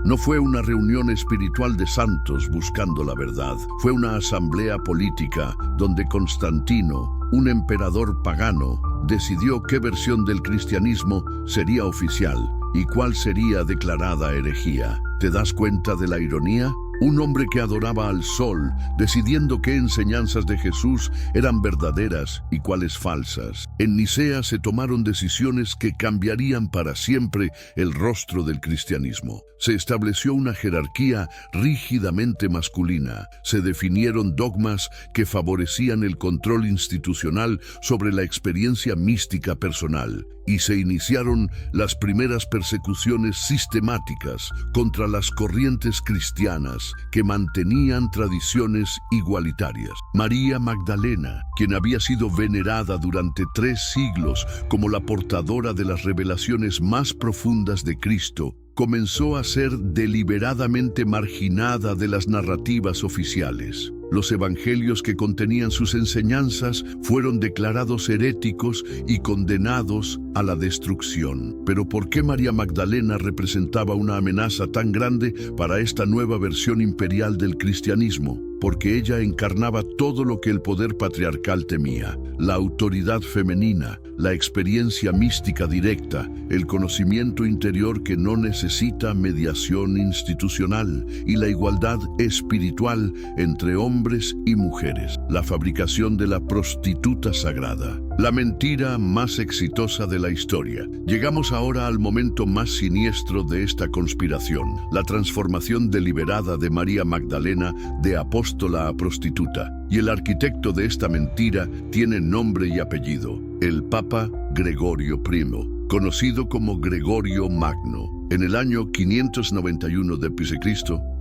no fue una reunión espiritual de santos buscando la verdad. Fue una asamblea política donde Constantino, un emperador pagano, decidió qué versión del cristianismo sería oficial y cuál sería declarada herejía. ¿Te das cuenta de la ironía? un hombre que adoraba al sol, decidiendo qué enseñanzas de Jesús eran verdaderas y cuáles falsas. En Nicea se tomaron decisiones que cambiarían para siempre el rostro del cristianismo. Se estableció una jerarquía rígidamente masculina. Se definieron dogmas que favorecían el control institucional sobre la experiencia mística personal. Y se iniciaron las primeras persecuciones sistemáticas contra las corrientes cristianas que mantenían tradiciones igualitarias. María Magdalena, quien había sido venerada durante 3 siglos como la portadora de las revelaciones más profundas de Cristo, comenzó a ser deliberadamente marginada de las narrativas oficiales. Los evangelios que contenían sus enseñanzas fueron declarados heréticos y condenados a la destrucción. Pero ¿por qué María Magdalena representaba una amenaza tan grande para esta nueva versión imperial del cristianismo? Porque ella encarnaba todo lo que el poder patriarcal temía: la autoridad femenina, la experiencia mística directa, el conocimiento interior que no necesita mediación institucional y la igualdad espiritual entre hombres y mujeres, la fabricación de la prostituta sagrada. La mentira más exitosa de la historia. Llegamos ahora al momento más siniestro de esta conspiración: la transformación deliberada de María Magdalena de apóstola a prostituta. Y el arquitecto de esta mentira tiene nombre y apellido: el Papa Gregorio I, conocido como Gregorio Magno. En el año 591 d.C.,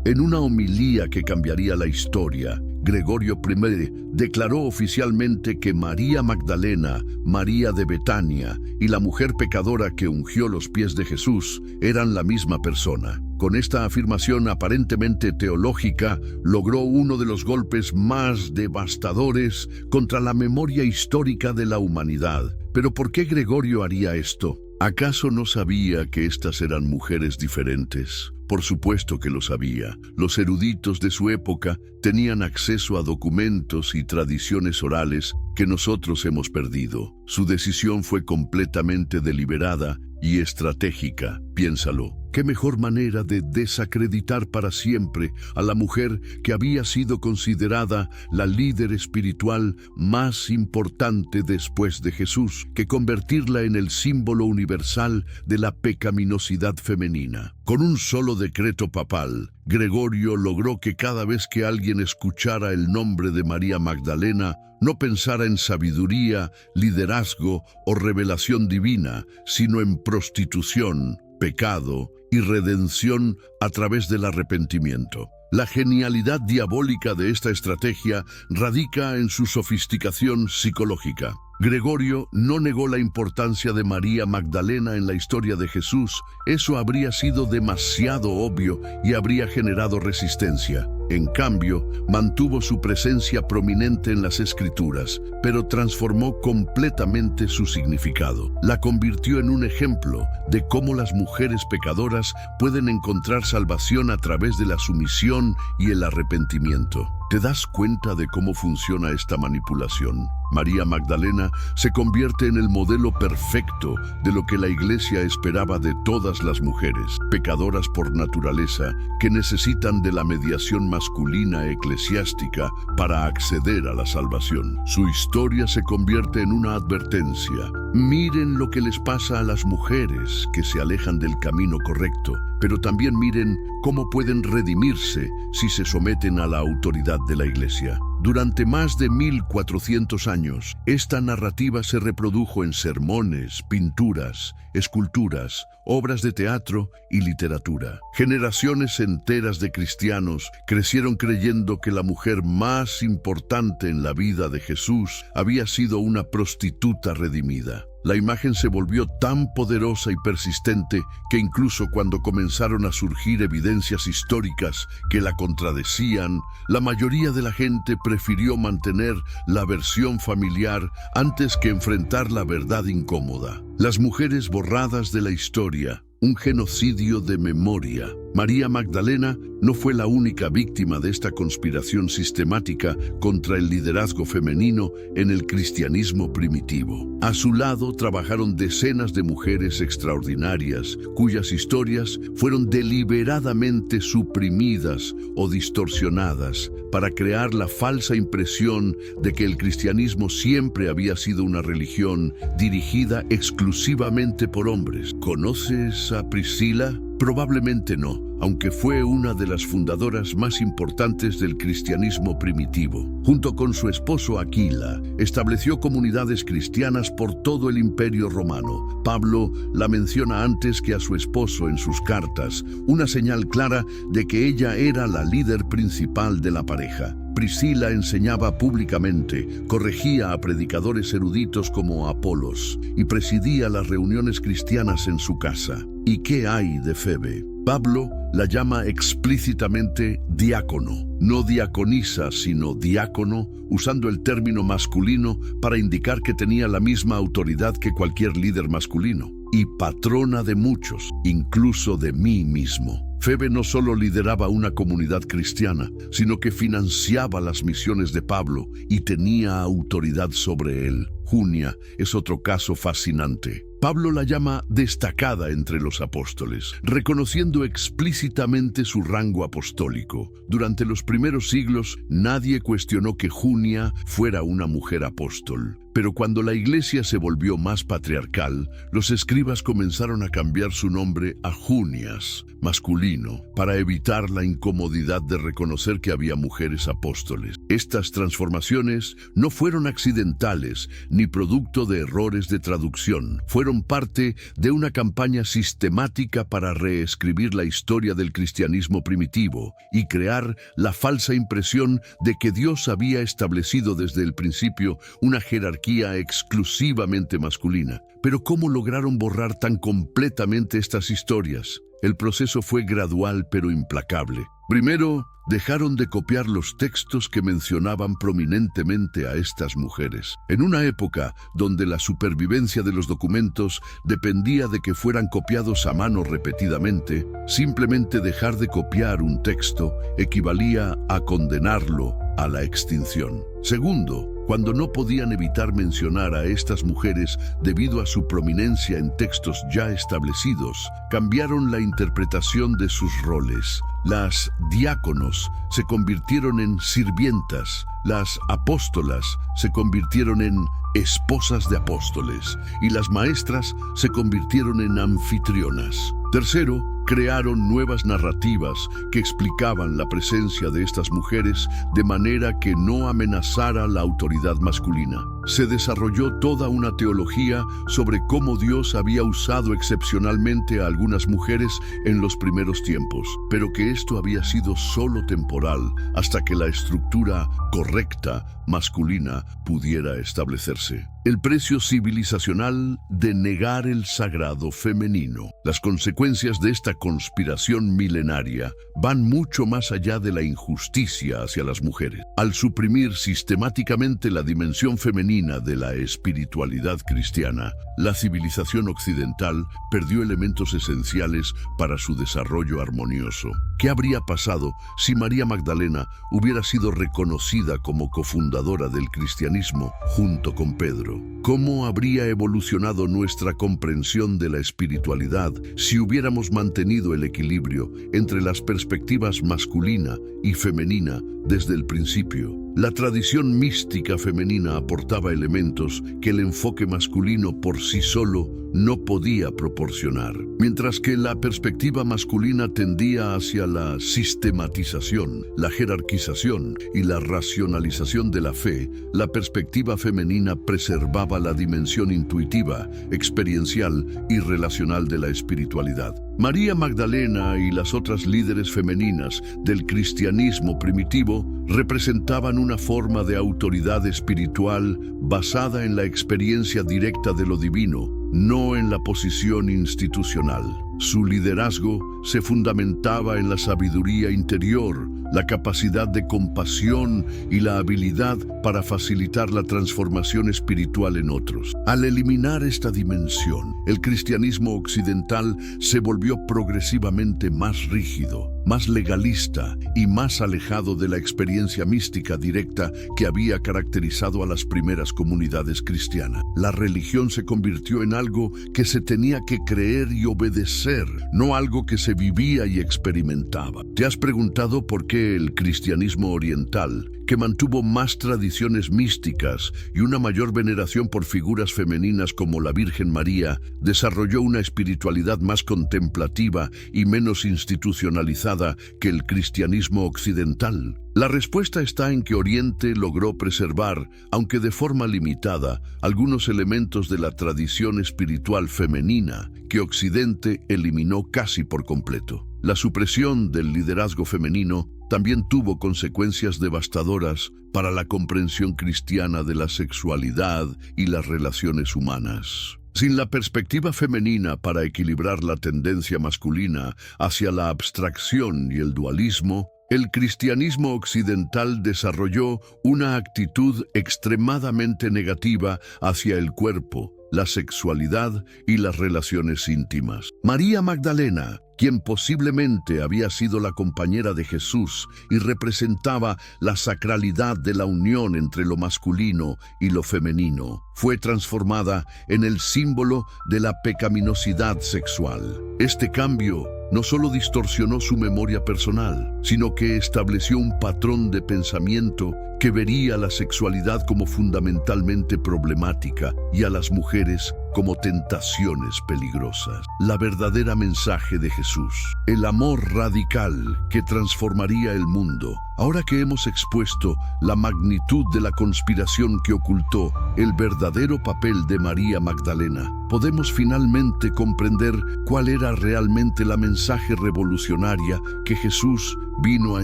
en una homilía que cambiaría la historia, Gregorio I declaró oficialmente que María Magdalena, María de Betania y la mujer pecadora que ungió los pies de Jesús eran la misma persona. Con esta afirmación aparentemente teológica, logró uno de los golpes más devastadores contra la memoria histórica de la humanidad. ¿Pero por qué Gregorio haría esto? ¿Acaso no sabía que estas eran mujeres diferentes? Por supuesto que lo sabía. Los eruditos de su época tenían acceso a documentos y tradiciones orales que nosotros hemos perdido. Su decisión fue completamente deliberada y estratégica. Piénsalo. ¿Qué mejor manera de desacreditar para siempre a la mujer que había sido considerada la líder espiritual más importante después de Jesús, que convertirla en el símbolo universal de la pecaminosidad femenina? Con un solo decreto papal, Gregorio logró que cada vez que alguien escuchara el nombre de María Magdalena, no pensara en sabiduría, liderazgo o revelación divina, sino en prostitución, pecado y redención a través del arrepentimiento. La genialidad diabólica de esta estrategia radica en su sofisticación psicológica. Gregorio no negó la importancia de María Magdalena en la historia de Jesús. Eso habría sido demasiado obvio y habría generado resistencia. En cambio, mantuvo su presencia prominente en las Escrituras, pero transformó completamente su significado. La convirtió en un ejemplo de cómo las mujeres pecadoras pueden encontrar salvación a través de la sumisión y el arrepentimiento. ¿Te das cuenta de cómo funciona esta manipulación? María Magdalena se convierte en el modelo perfecto de lo que la Iglesia esperaba de todas las mujeres, pecadoras por naturaleza, que necesitan de la mediación masculina eclesiástica para acceder a la salvación. Su historia se convierte en una advertencia. Miren lo que les pasa a las mujeres que se alejan del camino correcto, pero también miren cómo pueden redimirse si se someten a la autoridad de la Iglesia. Durante más de 1400 años, esta narrativa se reprodujo en sermones, pinturas, esculturas, obras de teatro y literatura. Generaciones enteras de cristianos crecieron creyendo que la mujer más importante en la vida de Jesús había sido una prostituta redimida. La imagen se volvió tan poderosa y persistente que incluso cuando comenzaron a surgir evidencias históricas que la contradecían, la mayoría de la gente prefirió mantener la versión familiar antes que enfrentar la verdad incómoda. Las mujeres borradas de la historia. Un genocidio de memoria. María Magdalena no fue la única víctima de esta conspiración sistemática contra el liderazgo femenino en el cristianismo primitivo. A su lado trabajaron decenas de mujeres extraordinarias, cuyas historias fueron deliberadamente suprimidas o distorsionadas para crear la falsa impresión de que el cristianismo siempre había sido una religión dirigida exclusivamente por hombres. ¿Conoces a Priscila? Probablemente no, aunque fue una de las fundadoras más importantes del cristianismo primitivo. Junto con su esposo Aquila, estableció comunidades cristianas por todo el Imperio Romano. Pablo la menciona antes que a su esposo en sus cartas, una señal clara de que ella era la líder principal de la pareja. Priscila enseñaba públicamente, corregía a predicadores eruditos como Apolos y presidía las reuniones cristianas en su casa. ¿Y qué hay de Febe? Pablo la llama explícitamente diácono, no diaconisa, sino diácono, usando el término masculino para indicar que tenía la misma autoridad que cualquier líder masculino, y patrona de muchos, incluso de mí mismo. Febe no solo lideraba una comunidad cristiana, sino que financiaba las misiones de Pablo y tenía autoridad sobre él. Junia es otro caso fascinante. Pablo la llama destacada entre los apóstoles, reconociendo explícitamente su rango apostólico. Durante los primeros siglos, nadie cuestionó que Junia fuera una mujer apóstol. Pero cuando la iglesia se volvió más patriarcal, los escribas comenzaron a cambiar su nombre a Junias, masculino, para evitar la incomodidad de reconocer que había mujeres apóstoles. Estas transformaciones no fueron accidentales ni producto de errores de traducción. Fueron parte de una campaña sistemática para reescribir la historia del cristianismo primitivo y crear la falsa impresión de que Dios había establecido desde el principio una jerarquía exclusivamente masculina. Pero ¿cómo lograron borrar tan completamente estas historias? El proceso fue gradual pero implacable. Primero, dejaron de copiar los textos que mencionaban prominentemente a estas mujeres. En una época donde la supervivencia de los documentos dependía de que fueran copiados a mano repetidamente, simplemente dejar de copiar un texto equivalía a condenarlo a la extinción. Segundo, cuando no podían evitar mencionar a estas mujeres debido a su prominencia en textos ya establecidos, cambiaron la interpretación de sus roles. Las diáconos se convirtieron en sirvientas, las apóstolas se convirtieron en esposas de apóstoles y las maestras se convirtieron en anfitrionas. Tercero, crearon nuevas narrativas que explicaban la presencia de estas mujeres de manera que no amenazara la autoridad masculina. Se desarrolló toda una teología sobre cómo Dios había usado excepcionalmente a algunas mujeres en los primeros tiempos, pero que esto había sido solo temporal hasta que la estructura correcta masculina pudiera establecerse. El precio civilizacional de negar el sagrado femenino. Las consecuencias de esta conspiración milenaria van mucho más allá de la injusticia hacia las mujeres. Al suprimir sistemáticamente la dimensión femenina de la espiritualidad cristiana, la civilización occidental perdió elementos esenciales para su desarrollo armonioso. ¿Qué habría pasado si María Magdalena hubiera sido reconocida como cofundadora del cristianismo junto con Pedro? ¿Cómo habría evolucionado nuestra comprensión de la espiritualidad si hubiéramos mantenido el equilibrio entre las perspectivas masculina y femenina desde el principio? La tradición mística femenina aportaba elementos que el enfoque masculino por sí solo no podía proporcionar, mientras que la perspectiva masculina tendía hacia la sistematización, la jerarquización y la racionalización de la fe. La perspectiva femenina preservaba la dimensión intuitiva, experiencial y relacional de la espiritualidad. María Magdalena y las otras líderes femeninas del cristianismo primitivo representaban una forma de autoridad espiritual basada en la experiencia directa de lo divino, no en la posición institucional. Su liderazgo se fundamentaba en la sabiduría interior, la capacidad de compasión y la habilidad para facilitar la transformación espiritual en otros. Al eliminar esta dimensión, el cristianismo occidental se volvió progresivamente más rígido, más legalista y más alejado de la experiencia mística directa que había caracterizado a las primeras comunidades cristianas. La religión se convirtió en algo que se tenía que creer y obedecer, no algo que se vivía y experimentaba. ¿Te has preguntado por qué el cristianismo oriental, que mantuvo más tradiciones místicas y una mayor veneración por figuras femeninas como la Virgen María, desarrolló una espiritualidad más contemplativa y menos institucionalizada que el cristianismo occidental? La respuesta está en que Oriente logró preservar, aunque de forma limitada, algunos elementos de la tradición espiritual femenina que Occidente eliminó casi por completo. La supresión del liderazgo femenino también tuvo consecuencias devastadoras para la comprensión cristiana de la sexualidad y las relaciones humanas. Sin la perspectiva femenina para equilibrar la tendencia masculina hacia la abstracción y el dualismo, el cristianismo occidental desarrolló una actitud extremadamente negativa hacia el cuerpo, la sexualidad y las relaciones íntimas. María Magdalena, quien posiblemente había sido la compañera de Jesús y representaba la sacralidad de la unión entre lo masculino y lo femenino, fue transformada en el símbolo de la pecaminosidad sexual. Este cambio no solo distorsionó su memoria personal, sino que estableció un patrón de pensamiento que vería la sexualidad como fundamentalmente problemática y a las mujeres como tentaciones peligrosas. La verdadera mensaje de Jesús, el amor radical que transformaría el mundo. Ahora que hemos expuesto la magnitud de la conspiración que ocultó el verdadero papel de María Magdalena, podemos finalmente comprender cuál era realmente la mensaje revolucionaria que Jesús vino a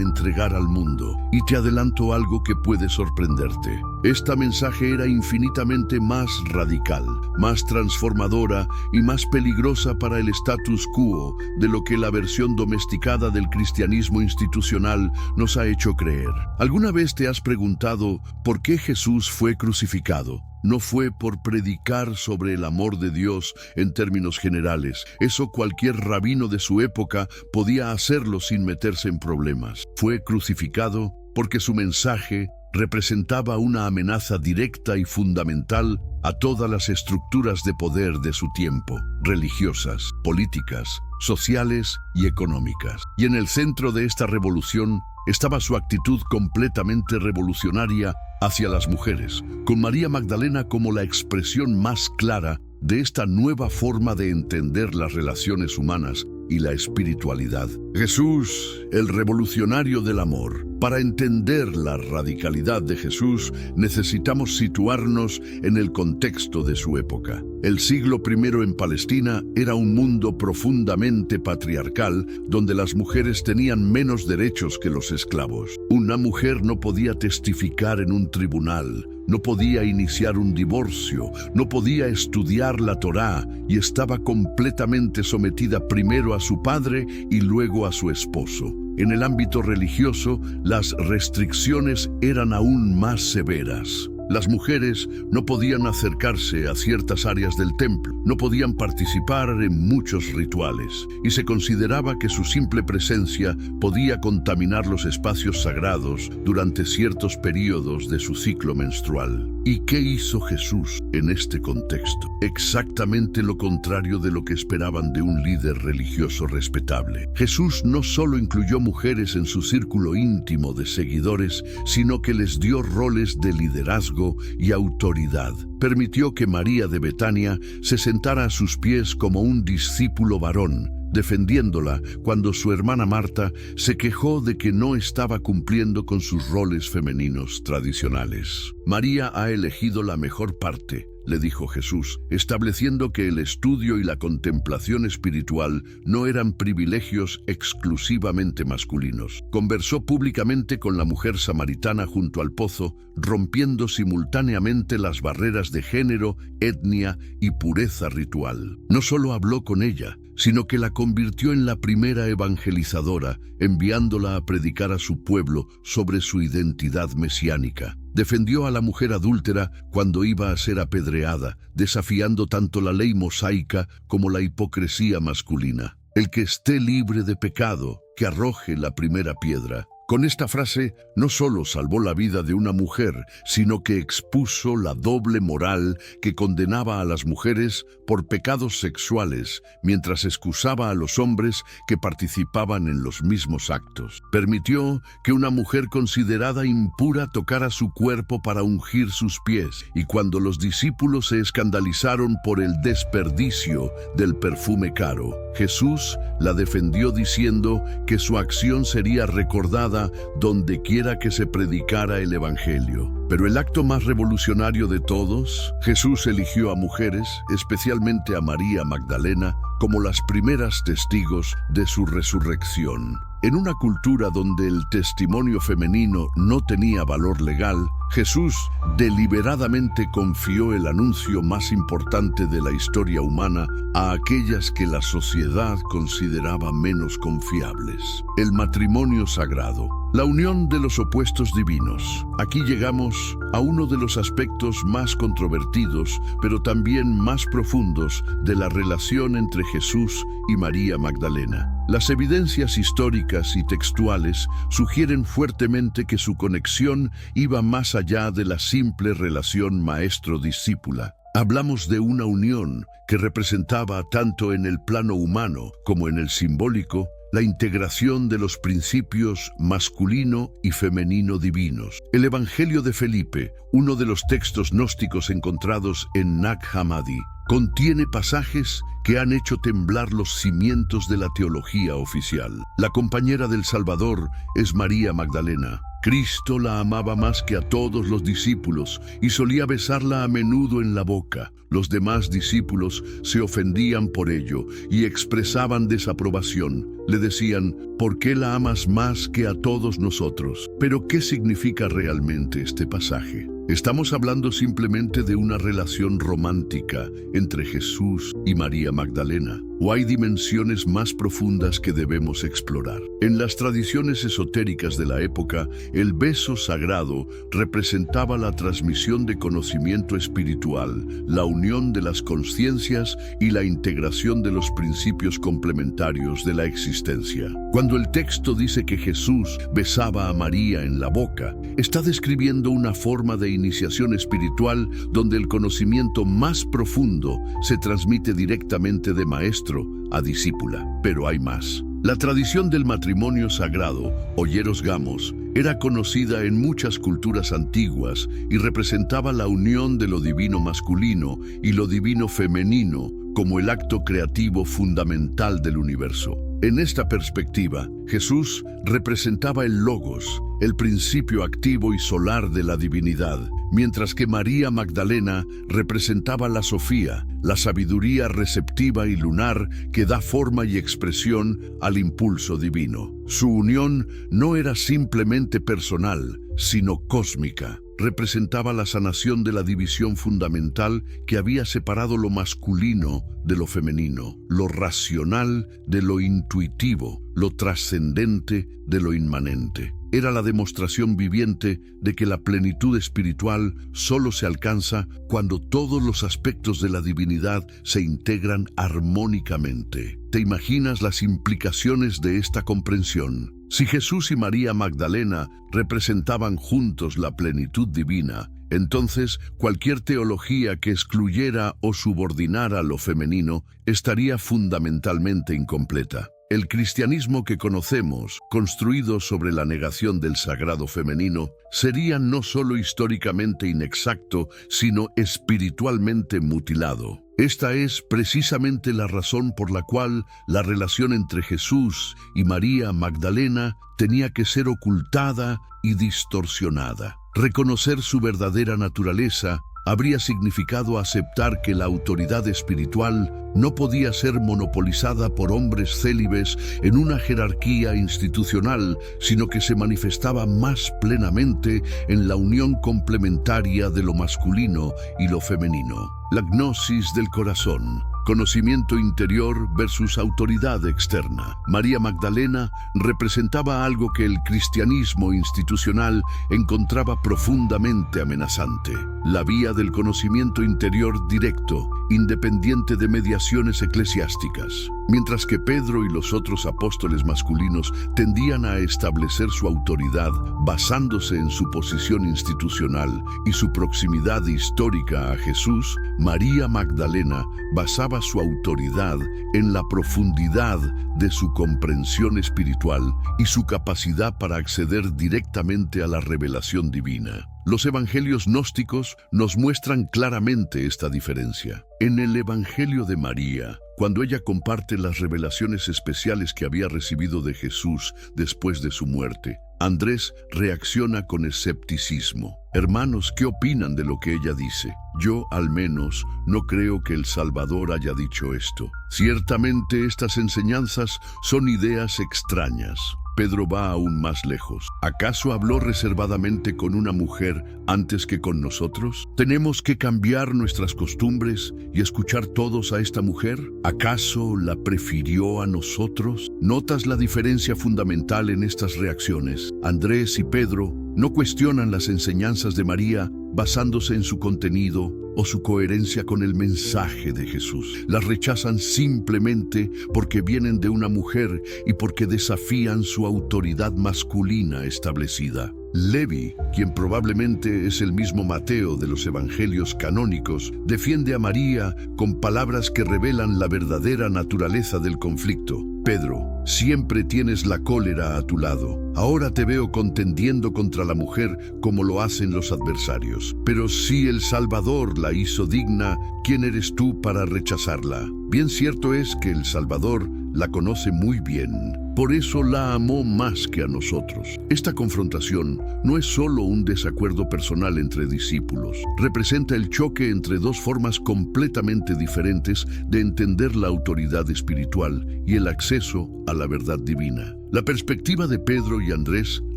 entregar al mundo. Y te adelanto algo que puede sorprenderte. Esta mensaje era infinitamente más radical, más transformadora y más peligrosa para el status quo de lo que la versión domesticada del cristianismo institucional nos ha hecho creer. ¿Alguna vez te has preguntado por qué Jesús fue crucificado? No fue por predicar sobre el amor de Dios en términos generales. Eso cualquier rabino de su época podía hacerlo sin meterse en problemas. Fue crucificado porque su mensaje representaba una amenaza directa y fundamental a todas las estructuras de poder de su tiempo, religiosas, políticas, sociales y económicas. Y en el centro de esta revolución estaba su actitud completamente revolucionaria hacia las mujeres, con María Magdalena como la expresión más clara de esta nueva forma de entender las relaciones humanas y la espiritualidad. Jesús, el revolucionario del amor. Para entender la radicalidad de Jesús, necesitamos situarnos en el contexto de su época. El siglo I en Palestina era un mundo profundamente patriarcal, donde las mujeres tenían menos derechos que los esclavos. Una mujer no podía testificar en un tribunal, no podía iniciar un divorcio, no podía estudiar la Torá y estaba completamente sometida primero a su padre y luego a su esposo. En el ámbito religioso, las restricciones eran aún más severas. Las mujeres no podían acercarse a ciertas áreas del templo, no podían participar en muchos rituales, y se consideraba que su simple presencia podía contaminar los espacios sagrados durante ciertos periodos de su ciclo menstrual. ¿Y qué hizo Jesús en este contexto? Exactamente lo contrario de lo que esperaban de un líder religioso respetable. Jesús no solo incluyó mujeres en su círculo íntimo de seguidores, sino que les dio roles de liderazgo y autoridad. Permitió que María de Betania se sentara a sus pies como un discípulo varón, defendiéndola cuando su hermana Marta se quejó de que no estaba cumpliendo con sus roles femeninos tradicionales. María ha elegido la mejor parte, le dijo Jesús, estableciendo que el estudio y la contemplación espiritual no eran privilegios exclusivamente masculinos. Conversó públicamente con la mujer samaritana junto al pozo, rompiendo simultáneamente las barreras de género, etnia y pureza ritual. No solo habló con ella, sino que la convirtió en la primera evangelizadora, enviándola a predicar a su pueblo sobre su identidad mesiánica. Defendió a la mujer adúltera cuando iba a ser apedreada, desafiando tanto la ley mosaica como la hipocresía masculina. El que esté libre de pecado, que arroje la primera piedra. Con esta frase, no solo salvó la vida de una mujer, sino que expuso la doble moral que condenaba a las mujeres por pecados sexuales, mientras excusaba a los hombres que participaban en los mismos actos. Permitió que una mujer considerada impura tocara su cuerpo para ungir sus pies, y cuando los discípulos se escandalizaron por el desperdicio del perfume caro, Jesús la defendió diciendo que su acción sería recordada donde quiera que se predicara el Evangelio. Pero el acto más revolucionario de todos, Jesús eligió a mujeres, especialmente a María Magdalena, como las primeras testigos de su resurrección. En una cultura donde el testimonio femenino no tenía valor legal, Jesús deliberadamente confió el anuncio más importante de la historia humana a aquellas que la sociedad consideraba menos confiables: el matrimonio sagrado, la unión de los opuestos divinos. Aquí llegamos a uno de los aspectos más controvertidos, pero también más profundos de la relación entre Jesús y María Magdalena. Las evidencias históricas y textuales sugieren fuertemente que su conexión iba más allá de la simple relación maestro-discípula. Hablamos de una unión que representaba, tanto en el plano humano como en el simbólico, la integración de los principios masculino y femenino divinos. El Evangelio de Felipe, uno de los textos gnósticos encontrados en Nag Hammadi, contiene pasajes que han hecho temblar los cimientos de la teología oficial. La compañera del Salvador es María Magdalena. Cristo la amaba más que a todos los discípulos y solía besarla a menudo en la boca. Los demás discípulos se ofendían por ello y expresaban desaprobación. Le decían: ¿por qué la amas más que a todos nosotros? Pero ¿qué significa realmente este pasaje? ¿Estamos hablando simplemente de una relación romántica entre Jesús y María Magdalena? ¿O hay dimensiones más profundas que debemos explorar? En las tradiciones esotéricas de la época, el beso sagrado representaba la transmisión de conocimiento espiritual, la unión de las conciencias y la integración de los principios complementarios de la existencia. Cuando el texto dice que Jesús besaba a María en la boca, está describiendo una forma de iniciación espiritual donde el conocimiento más profundo se transmite directamente de maestro a discípula. Pero hay más. La tradición del matrimonio sagrado, o hieros gamos, era conocida en muchas culturas antiguas y representaba la unión de lo divino masculino y lo divino femenino como el acto creativo fundamental del universo. En esta perspectiva, Jesús representaba el Logos, el principio activo y solar de la divinidad, mientras que María Magdalena representaba la Sofía, la sabiduría receptiva y lunar que da forma y expresión al impulso divino. Su unión no era simplemente personal, sino cósmica. Representaba la sanación de la división fundamental que había separado lo masculino de lo femenino, lo racional de lo intuitivo, lo trascendente de lo inmanente. Era la demostración viviente de que la plenitud espiritual solo se alcanza cuando todos los aspectos de la divinidad se integran armónicamente. ¿Te imaginas las implicaciones de esta comprensión? Si Jesús y María Magdalena representaban juntos la plenitud divina, entonces cualquier teología que excluyera o subordinara lo femenino estaría fundamentalmente incompleta. El cristianismo que conocemos, construido sobre la negación del sagrado femenino, sería no solo históricamente inexacto, sino espiritualmente mutilado. Esta es precisamente la razón por la cual la relación entre Jesús y María Magdalena tenía que ser ocultada y distorsionada. Reconocer su verdadera naturaleza habría significado aceptar que la autoridad espiritual no podía ser monopolizada por hombres célibes en una jerarquía institucional, sino que se manifestaba más plenamente en la unión complementaria de lo masculino y lo femenino. La gnosis del corazón, Conocimiento interior versus autoridad externa. María Magdalena representaba algo que el cristianismo institucional encontraba profundamente amenazante: la vía del conocimiento interior directo, independiente de mediaciones eclesiásticas. Mientras que Pedro y los otros apóstoles masculinos tendían a establecer su autoridad basándose en su posición institucional y su proximidad histórica a Jesús, María Magdalena basaba su autoridad en la profundidad de su comprensión espiritual y su capacidad para acceder directamente a la revelación divina. Los evangelios gnósticos nos muestran claramente esta diferencia. En el Evangelio de María, cuando ella comparte las revelaciones especiales que había recibido de Jesús después de su muerte, Andrés reacciona con escepticismo. Hermanos, ¿qué opinan de lo que ella dice? Yo, al menos, no creo que el Salvador haya dicho esto. Ciertamente estas enseñanzas son ideas extrañas. Pedro va aún más lejos. ¿Acaso habló reservadamente con una mujer antes que con nosotros? ¿Tenemos que cambiar nuestras costumbres y escuchar todos a esta mujer? ¿Acaso la prefirió a nosotros? ¿Notas la diferencia fundamental en estas reacciones? Andrés y Pedro no cuestionan las enseñanzas de María basándose en su contenido o su coherencia con el mensaje de Jesús. Las rechazan simplemente porque vienen de una mujer y porque desafían su autoridad masculina establecida. Levi, quien probablemente es el mismo Mateo de los evangelios canónicos, defiende a María con palabras que revelan la verdadera naturaleza del conflicto. Pedro, siempre tienes la cólera a tu lado. Ahora te veo contendiendo contra la mujer como lo hacen los adversarios. Pero si el Salvador la hizo digna, ¿quién eres tú para rechazarla? Bien cierto es que el Salvador la conoce muy bien. Por eso la amó más que a nosotros. Esta confrontación no es solo un desacuerdo personal entre discípulos. Representa el choque entre dos formas completamente diferentes de entender la autoridad espiritual y el acceso a la verdad divina. La perspectiva de Pedro y Andrés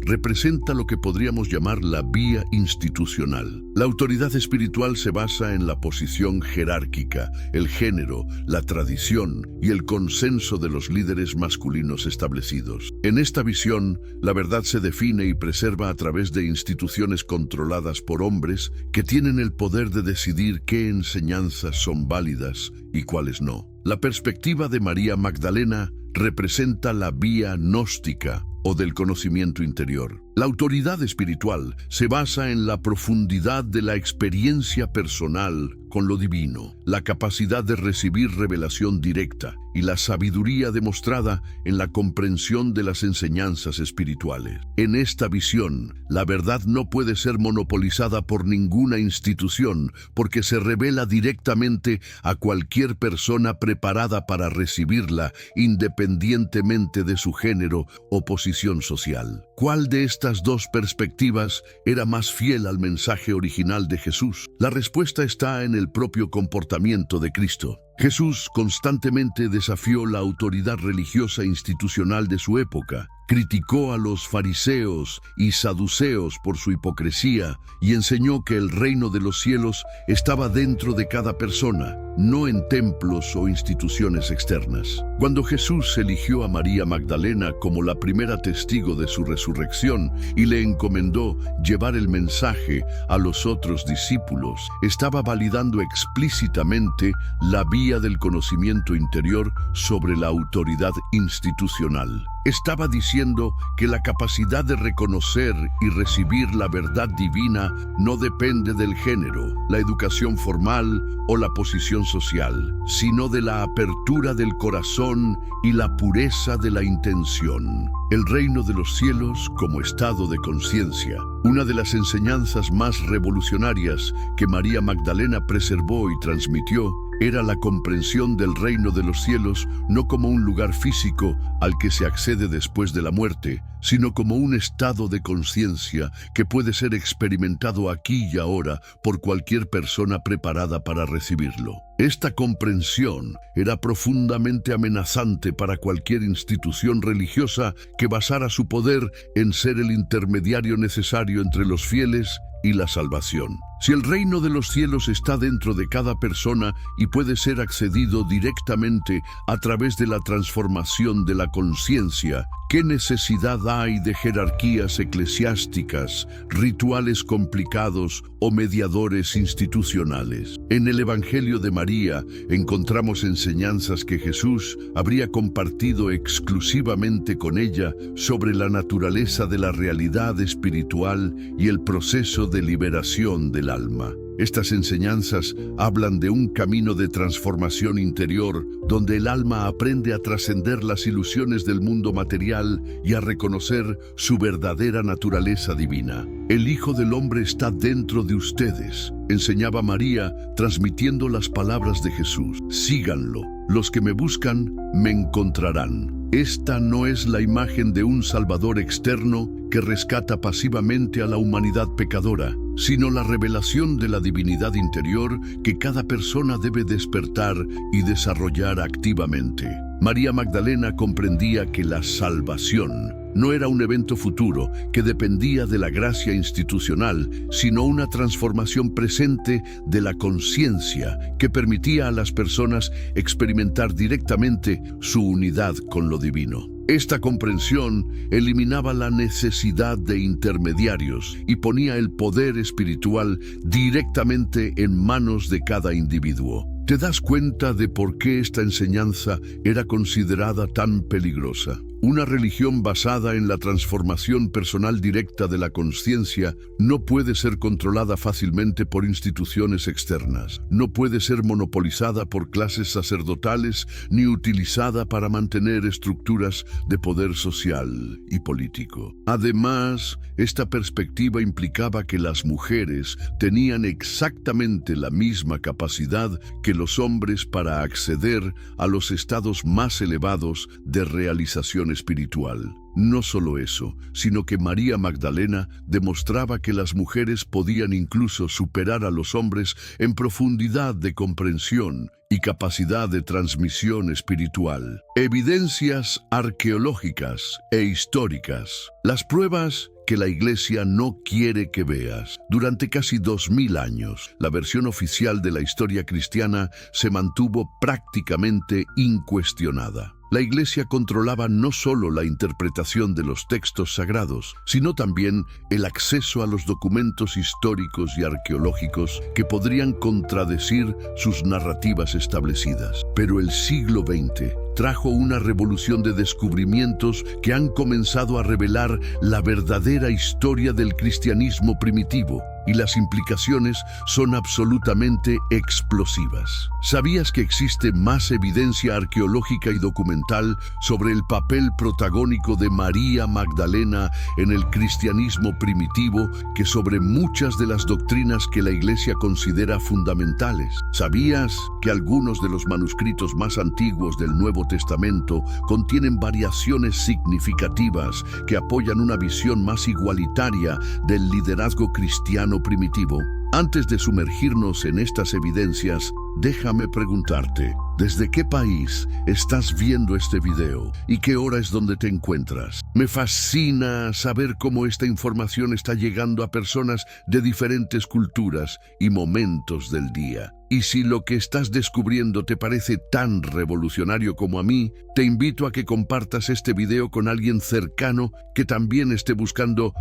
representa lo que podríamos llamar la vía institucional. La autoridad espiritual se basa en la posición jerárquica, el género, la tradición y el consenso de los líderes masculinos establecidos. En esta visión, la verdad se define y preserva a través de instituciones controladas por hombres que tienen el poder de decidir qué enseñanzas son válidas y cuáles no. La perspectiva de María Magdalena representa la vía gnóstica o del conocimiento interior. La autoridad espiritual se basa en la profundidad de la experiencia personal con lo divino, la capacidad de recibir revelación directa y la sabiduría demostrada en la comprensión de las enseñanzas espirituales. En esta visión, la verdad no puede ser monopolizada por ninguna institución porque se revela directamente a cualquier persona preparada para recibirla, independientemente de su género o posición social. ¿Cuál de estas dos perspectivas era más fiel al mensaje original de Jesús? La respuesta está en el propio comportamiento de Cristo. Jesús constantemente desafió la autoridad religiosa institucional de su época, criticó a los fariseos y saduceos por su hipocresía y enseñó que el reino de los cielos estaba dentro de cada persona, no en templos o instituciones externas. Cuando Jesús eligió a María Magdalena como la primera testigo de su resurrección y le encomendó llevar el mensaje a los otros discípulos, estaba validando explícitamente la vía del conocimiento interior sobre la autoridad institucional. Estaba diciendo que la capacidad de reconocer y recibir la verdad divina no depende del género, la educación formal o la posición social, sino de la apertura del corazón y la pureza de la intención. El reino de los cielos como estado de conciencia. Una de las enseñanzas más revolucionarias que María Magdalena preservó y transmitió era la comprensión del reino de los cielos no como un lugar físico al que se accede después de la muerte, sino como un estado de conciencia que puede ser experimentado aquí y ahora por cualquier persona preparada para recibirlo. Esta comprensión era profundamente amenazante para cualquier institución religiosa que basara su poder en ser el intermediario necesario entre los fieles y la salvación. Si el reino de los cielos está dentro de cada persona y puede ser accedido directamente a través de la transformación de la conciencia, ¿qué necesidad hay de jerarquías eclesiásticas, rituales complicados o mediadores institucionales? En el Evangelio de María encontramos enseñanzas que Jesús habría compartido exclusivamente con ella sobre la naturaleza de la realidad espiritual y el proceso de liberación del alma. Estas enseñanzas hablan de un camino de transformación interior donde el alma aprende a trascender las ilusiones del mundo material y a reconocer su verdadera naturaleza divina. El Hijo del Hombre está dentro de ustedes, enseñaba María, transmitiendo las palabras de Jesús. Síganlo. Los que me buscan, me encontrarán. Esta no es la imagen de un Salvador externo que rescata pasivamente a la humanidad pecadora, sino la revelación de la divinidad interior que cada persona debe despertar y desarrollar activamente. María Magdalena comprendía que la salvación no era un evento futuro que dependía de la gracia institucional, sino una transformación presente de la conciencia que permitía a las personas experimentar directamente su unidad con lo divino. Esta comprensión eliminaba la necesidad de intermediarios y ponía el poder espiritual directamente en manos de cada individuo. ¿Te das cuenta de por qué esta enseñanza era considerada tan peligrosa? Una religión basada en la transformación personal directa de la conciencia no puede ser controlada fácilmente por instituciones externas, no puede ser monopolizada por clases sacerdotales ni utilizada para mantener estructuras de poder social y político. Además, esta perspectiva implicaba que las mujeres tenían exactamente la misma capacidad que los hombres para acceder a los estados más elevados de realización espiritual. No solo eso, sino que María Magdalena demostraba que las mujeres podían incluso superar a los hombres en profundidad de comprensión y capacidad de transmisión espiritual. Evidencias arqueológicas e históricas. Las pruebas que la Iglesia no quiere que veas. Durante casi 2000 años, la versión oficial de la historia cristiana se mantuvo prácticamente incuestionada. La Iglesia controlaba no solo la interpretación de los textos sagrados, sino también el acceso a los documentos históricos y arqueológicos que podrían contradecir sus narrativas establecidas. Pero el siglo XX trajo una revolución de descubrimientos que han comenzado a revelar la verdadera historia del cristianismo primitivo, y las implicaciones son absolutamente explosivas. ¿Sabías que existe más evidencia arqueológica y documental sobre el papel protagónico de María Magdalena en el cristianismo primitivo que sobre muchas de las doctrinas que la Iglesia considera fundamentales? ¿Sabías que algunos de los manuscritos más antiguos del Nuevo Testamento contienen variaciones significativas que apoyan una visión más igualitaria del liderazgo cristiano primitivo? Antes de sumergirnos en estas evidencias, déjame preguntarte, ¿desde qué país estás viendo este video y qué hora es donde te encuentras? Me fascina saber cómo esta información está llegando a personas de diferentes culturas y momentos del día. Y si lo que estás descubriendo te parece tan revolucionario como a mí, te invito a que compartas este video con alguien cercano que también esté buscando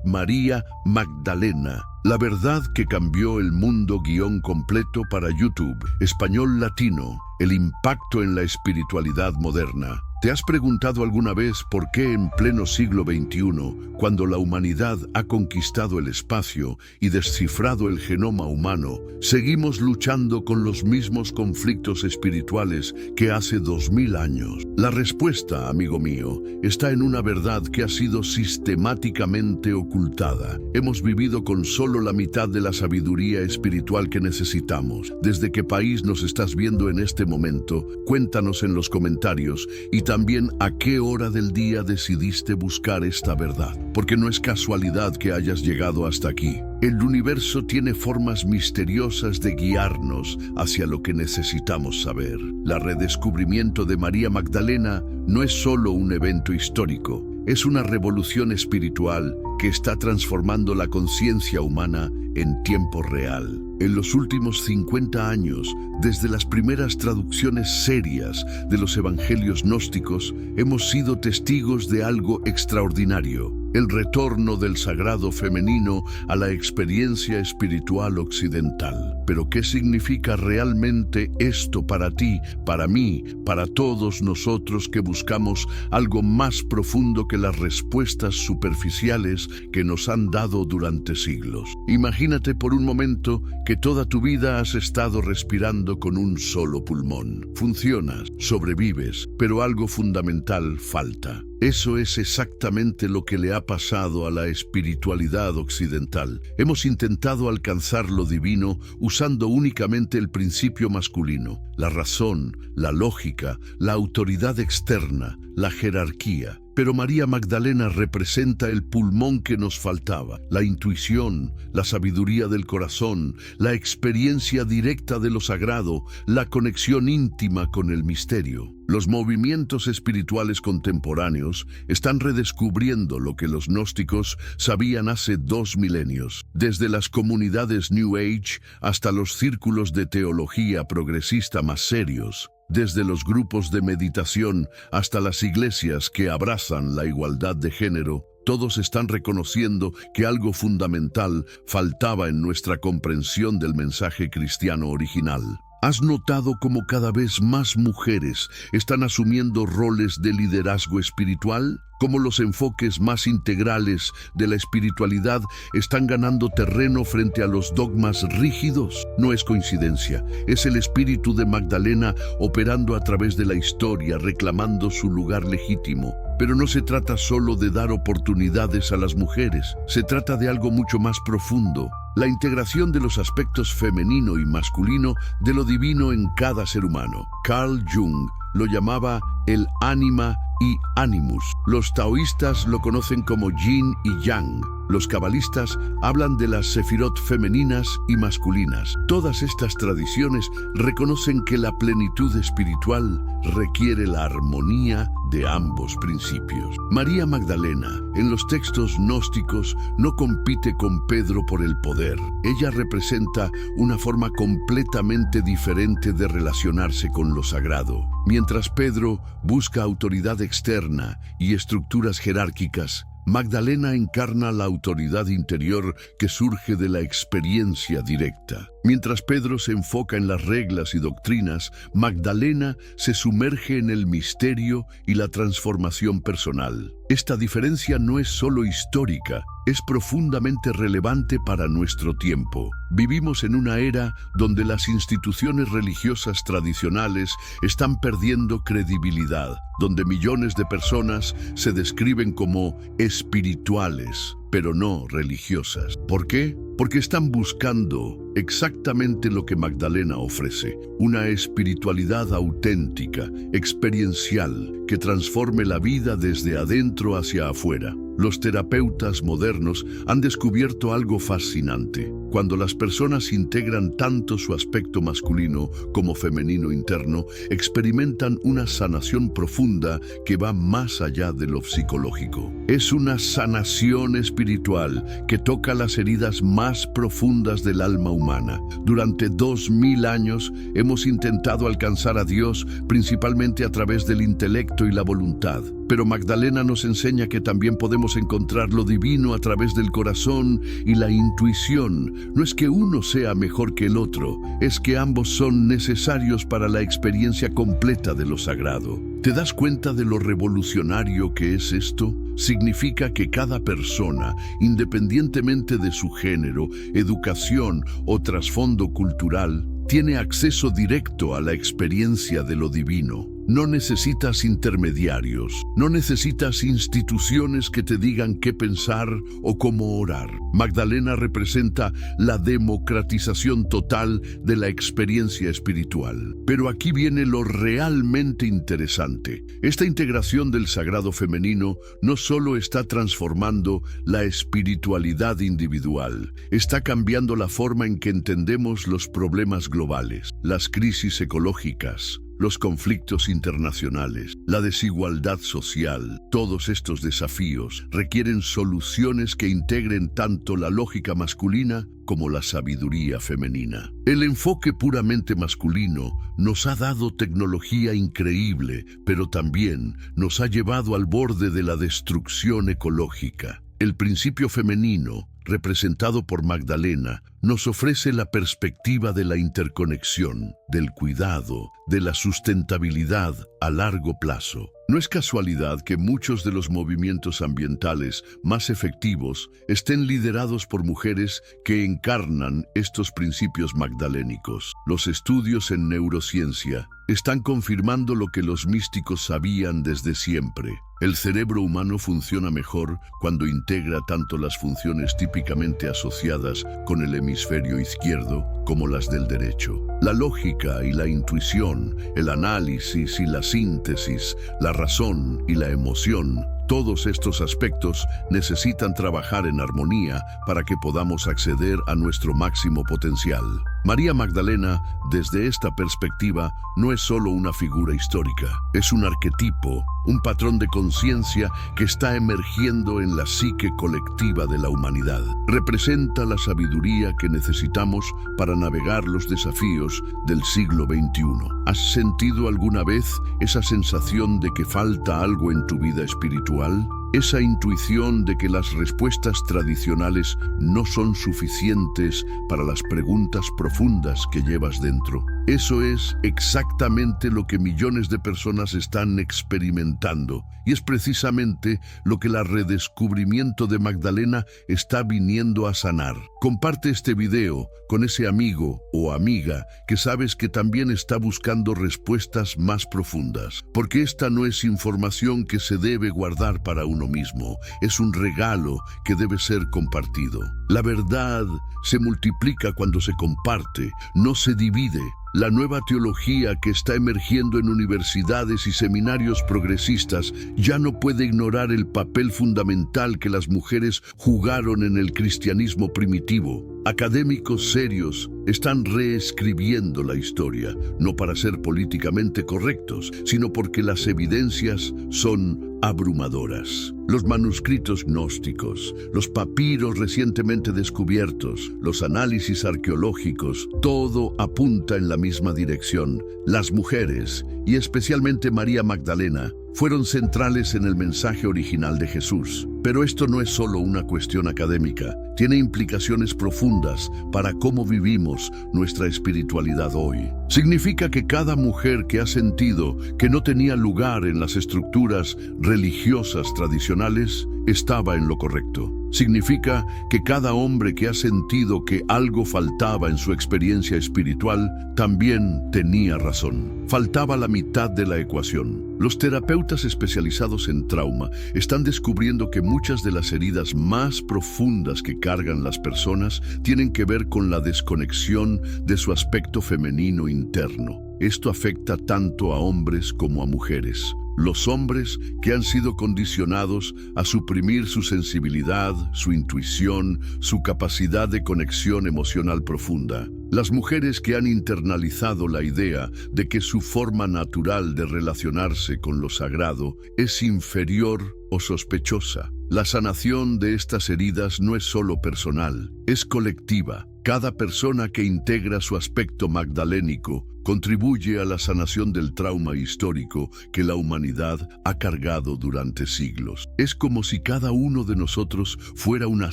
María Magdalena. La verdad que cambió el mundo completo para YouTube, español latino, el impacto en la espiritualidad moderna. ¿Te has preguntado alguna vez por qué en pleno siglo XXI, cuando la humanidad ha conquistado el espacio y descifrado el genoma humano, seguimos luchando con los mismos conflictos espirituales que hace 2000 años? La respuesta, amigo mío, está en una verdad que ha sido sistemáticamente ocultada. Hemos vivido con solo la mitad de la sabiduría espiritual que necesitamos. ¿Desde qué país nos estás viendo en este momento? Cuéntanos en los comentarios y también a qué hora del día decidiste buscar esta verdad. Porque no es casualidad que hayas llegado hasta aquí. El universo tiene formas misteriosas de guiarnos hacia lo que necesitamos saber. El redescubrimiento de María Magdalena no es solo un evento histórico, es una revolución espiritual que está transformando la conciencia humana en tiempo real. En los últimos 50 años, desde las primeras traducciones serias de los evangelios gnósticos, hemos sido testigos de algo extraordinario: el retorno del sagrado femenino a la experiencia espiritual occidental. Pero ¿qué significa realmente esto para ti, para mí, para todos nosotros que buscamos algo más profundo que las respuestas superficiales que nos han dado durante siglos? Imagínate por un momento que toda tu vida has estado respirando con un solo pulmón. Funcionas, sobrevives, pero algo fundamental falta. Eso es exactamente lo que le ha pasado a la espiritualidad occidental. Hemos intentado alcanzar lo divino usando únicamente el principio masculino, la razón, la lógica, la autoridad externa, la jerarquía. Pero María Magdalena representa el pulmón que nos faltaba: la intuición, la sabiduría del corazón, la experiencia directa de lo sagrado, la conexión íntima con el misterio. Los movimientos espirituales contemporáneos están redescubriendo lo que los gnósticos sabían hace 2 milenios. Desde las comunidades New Age hasta los círculos de teología progresista más serios, desde los grupos de meditación hasta las iglesias que abrazan la igualdad de género, todos están reconociendo que algo fundamental faltaba en nuestra comprensión del mensaje cristiano original. ¿Has notado cómo cada vez más mujeres están asumiendo roles de liderazgo espiritual? ¿Cómo los enfoques más integrales de la espiritualidad están ganando terreno frente a los dogmas rígidos? No es coincidencia, es el espíritu de Magdalena operando a través de la historia, reclamando su lugar legítimo. Pero no se trata solo de dar oportunidades a las mujeres, se trata de algo mucho más profundo: la integración de los aspectos femenino y masculino de lo divino en cada ser humano. Carl Jung lo llamaba el ánima y animus. Los taoístas lo conocen como yin y yang. Los cabalistas hablan de las sefirot femeninas y masculinas. Todas estas tradiciones reconocen que la plenitud espiritual requiere la armonía de ambos principios. María Magdalena, en los textos gnósticos, no compite con Pedro por el poder. Ella representa una forma completamente diferente de relacionarse con lo sagrado. Mientras Pedro busca autoridad externa y estructuras jerárquicas, Magdalena encarna la autoridad interior que surge de la experiencia directa. Mientras Pedro se enfoca en las reglas y doctrinas, Magdalena se sumerge en el misterio y la transformación personal. Esta diferencia no es solo histórica, es profundamente relevante para nuestro tiempo. Vivimos en una era donde las instituciones religiosas tradicionales están perdiendo credibilidad, donde millones de personas se describen como espirituales, pero no religiosas. ¿Por qué? Porque están buscando exactamente lo que Magdalena ofrece: una espiritualidad auténtica, experiencial, que transforme la vida desde adentro hacia afuera. Los terapeutas modernos han descubierto algo fascinante. Cuando las personas integran tanto su aspecto masculino como femenino interno, experimentan una sanación profunda que va más allá de lo psicológico. Es una sanación espiritual que toca las heridas más profundas del alma humana. Durante 2000 años hemos intentado alcanzar a Dios principalmente a través del intelecto y la voluntad. Pero Magdalena nos enseña que también podemos encontrar lo divino a través del corazón y la intuición. No es que uno sea mejor que el otro, es que ambos son necesarios para la experiencia completa de lo sagrado. ¿Te das cuenta de lo revolucionario que es esto? Significa que cada persona, independientemente de su género, educación o trasfondo cultural, tiene acceso directo a la experiencia de lo divino. No necesitas intermediarios, no necesitas instituciones que te digan qué pensar o cómo orar. Magdalena representa la democratización total de la experiencia espiritual. Pero aquí viene lo realmente interesante. Esta integración del sagrado femenino no solo está transformando la espiritualidad individual, está cambiando la forma en que entendemos los problemas globales, las crisis ecológicas, los conflictos internacionales, la desigualdad social, todos estos desafíos requieren soluciones que integren tanto la lógica masculina como la sabiduría femenina. El enfoque puramente masculino nos ha dado tecnología increíble, pero también nos ha llevado al borde de la destrucción ecológica. El principio femenino, representado por Magdalena, nos ofrece la perspectiva de la interconexión, del cuidado, de la sustentabilidad a largo plazo. No es casualidad que muchos de los movimientos ambientales más efectivos estén liderados por mujeres que encarnan estos principios magdalénicos. Los estudios en neurociencia están confirmando lo que los místicos sabían desde siempre. El cerebro humano funciona mejor cuando integra tanto las funciones típicamente asociadas con el hemisferio izquierdo como las del derecho. La lógica y la intuición, el análisis y la síntesis, la razón y la emoción, todos estos aspectos necesitan trabajar en armonía para que podamos acceder a nuestro máximo potencial. María Magdalena, desde esta perspectiva, no es solo una figura histórica, es un arquetipo, un patrón de conciencia que está emergiendo en la psique colectiva de la humanidad. Representa la sabiduría que necesitamos para navegar los desafíos del siglo XXI. ¿Has sentido alguna vez esa sensación de que falta algo en tu vida espiritual? Esa intuición de que las respuestas tradicionales no son suficientes para las preguntas profundas que llevas dentro. Eso es exactamente lo que millones de personas están experimentando, y es precisamente lo que el redescubrimiento de Magdalena está viniendo a sanar. Comparte este video con ese amigo o amiga que sabes que también está buscando respuestas más profundas, porque esta no es información que se debe guardar para uno mismo, es un regalo que debe ser compartido. La verdad se multiplica cuando se comparte, no se divide. La nueva teología que está emergiendo en universidades y seminarios progresistas ya no puede ignorar el papel fundamental que las mujeres jugaron en el cristianismo primitivo. Académicos serios están reescribiendo la historia, no para ser políticamente correctos, sino porque las evidencias son abrumadoras. Los manuscritos gnósticos, los papiros recientemente descubiertos, los análisis arqueológicos, todo apunta en la misma dirección. Las mujeres, y especialmente María Magdalena, fueron centrales en el mensaje original de Jesús. Pero esto no es solo una cuestión académica, tiene implicaciones profundas para cómo vivimos nuestra espiritualidad hoy. Significa que cada mujer que ha sentido que no tenía lugar en las estructuras religiosas tradicionales estaba en lo correcto. Significa que cada hombre que ha sentido que algo faltaba en su experiencia espiritual también tenía razón. Faltaba la mitad de la ecuación. Los terapeutas especializados en trauma están descubriendo que muchas de las heridas más profundas que cargan las personas tienen que ver con la desconexión de su aspecto femenino interno. Esto afecta tanto a hombres como a mujeres. Los hombres que han sido condicionados a suprimir su sensibilidad, su intuición, su capacidad de conexión emocional profunda. Las mujeres que han internalizado la idea de que su forma natural de relacionarse con lo sagrado es inferior o sospechosa. La sanación de estas heridas no es solo personal, es colectiva. Cada persona que integra su aspecto magdalénico contribuye a la sanación del trauma histórico que la humanidad ha cargado durante siglos. Es como si cada uno de nosotros fuera una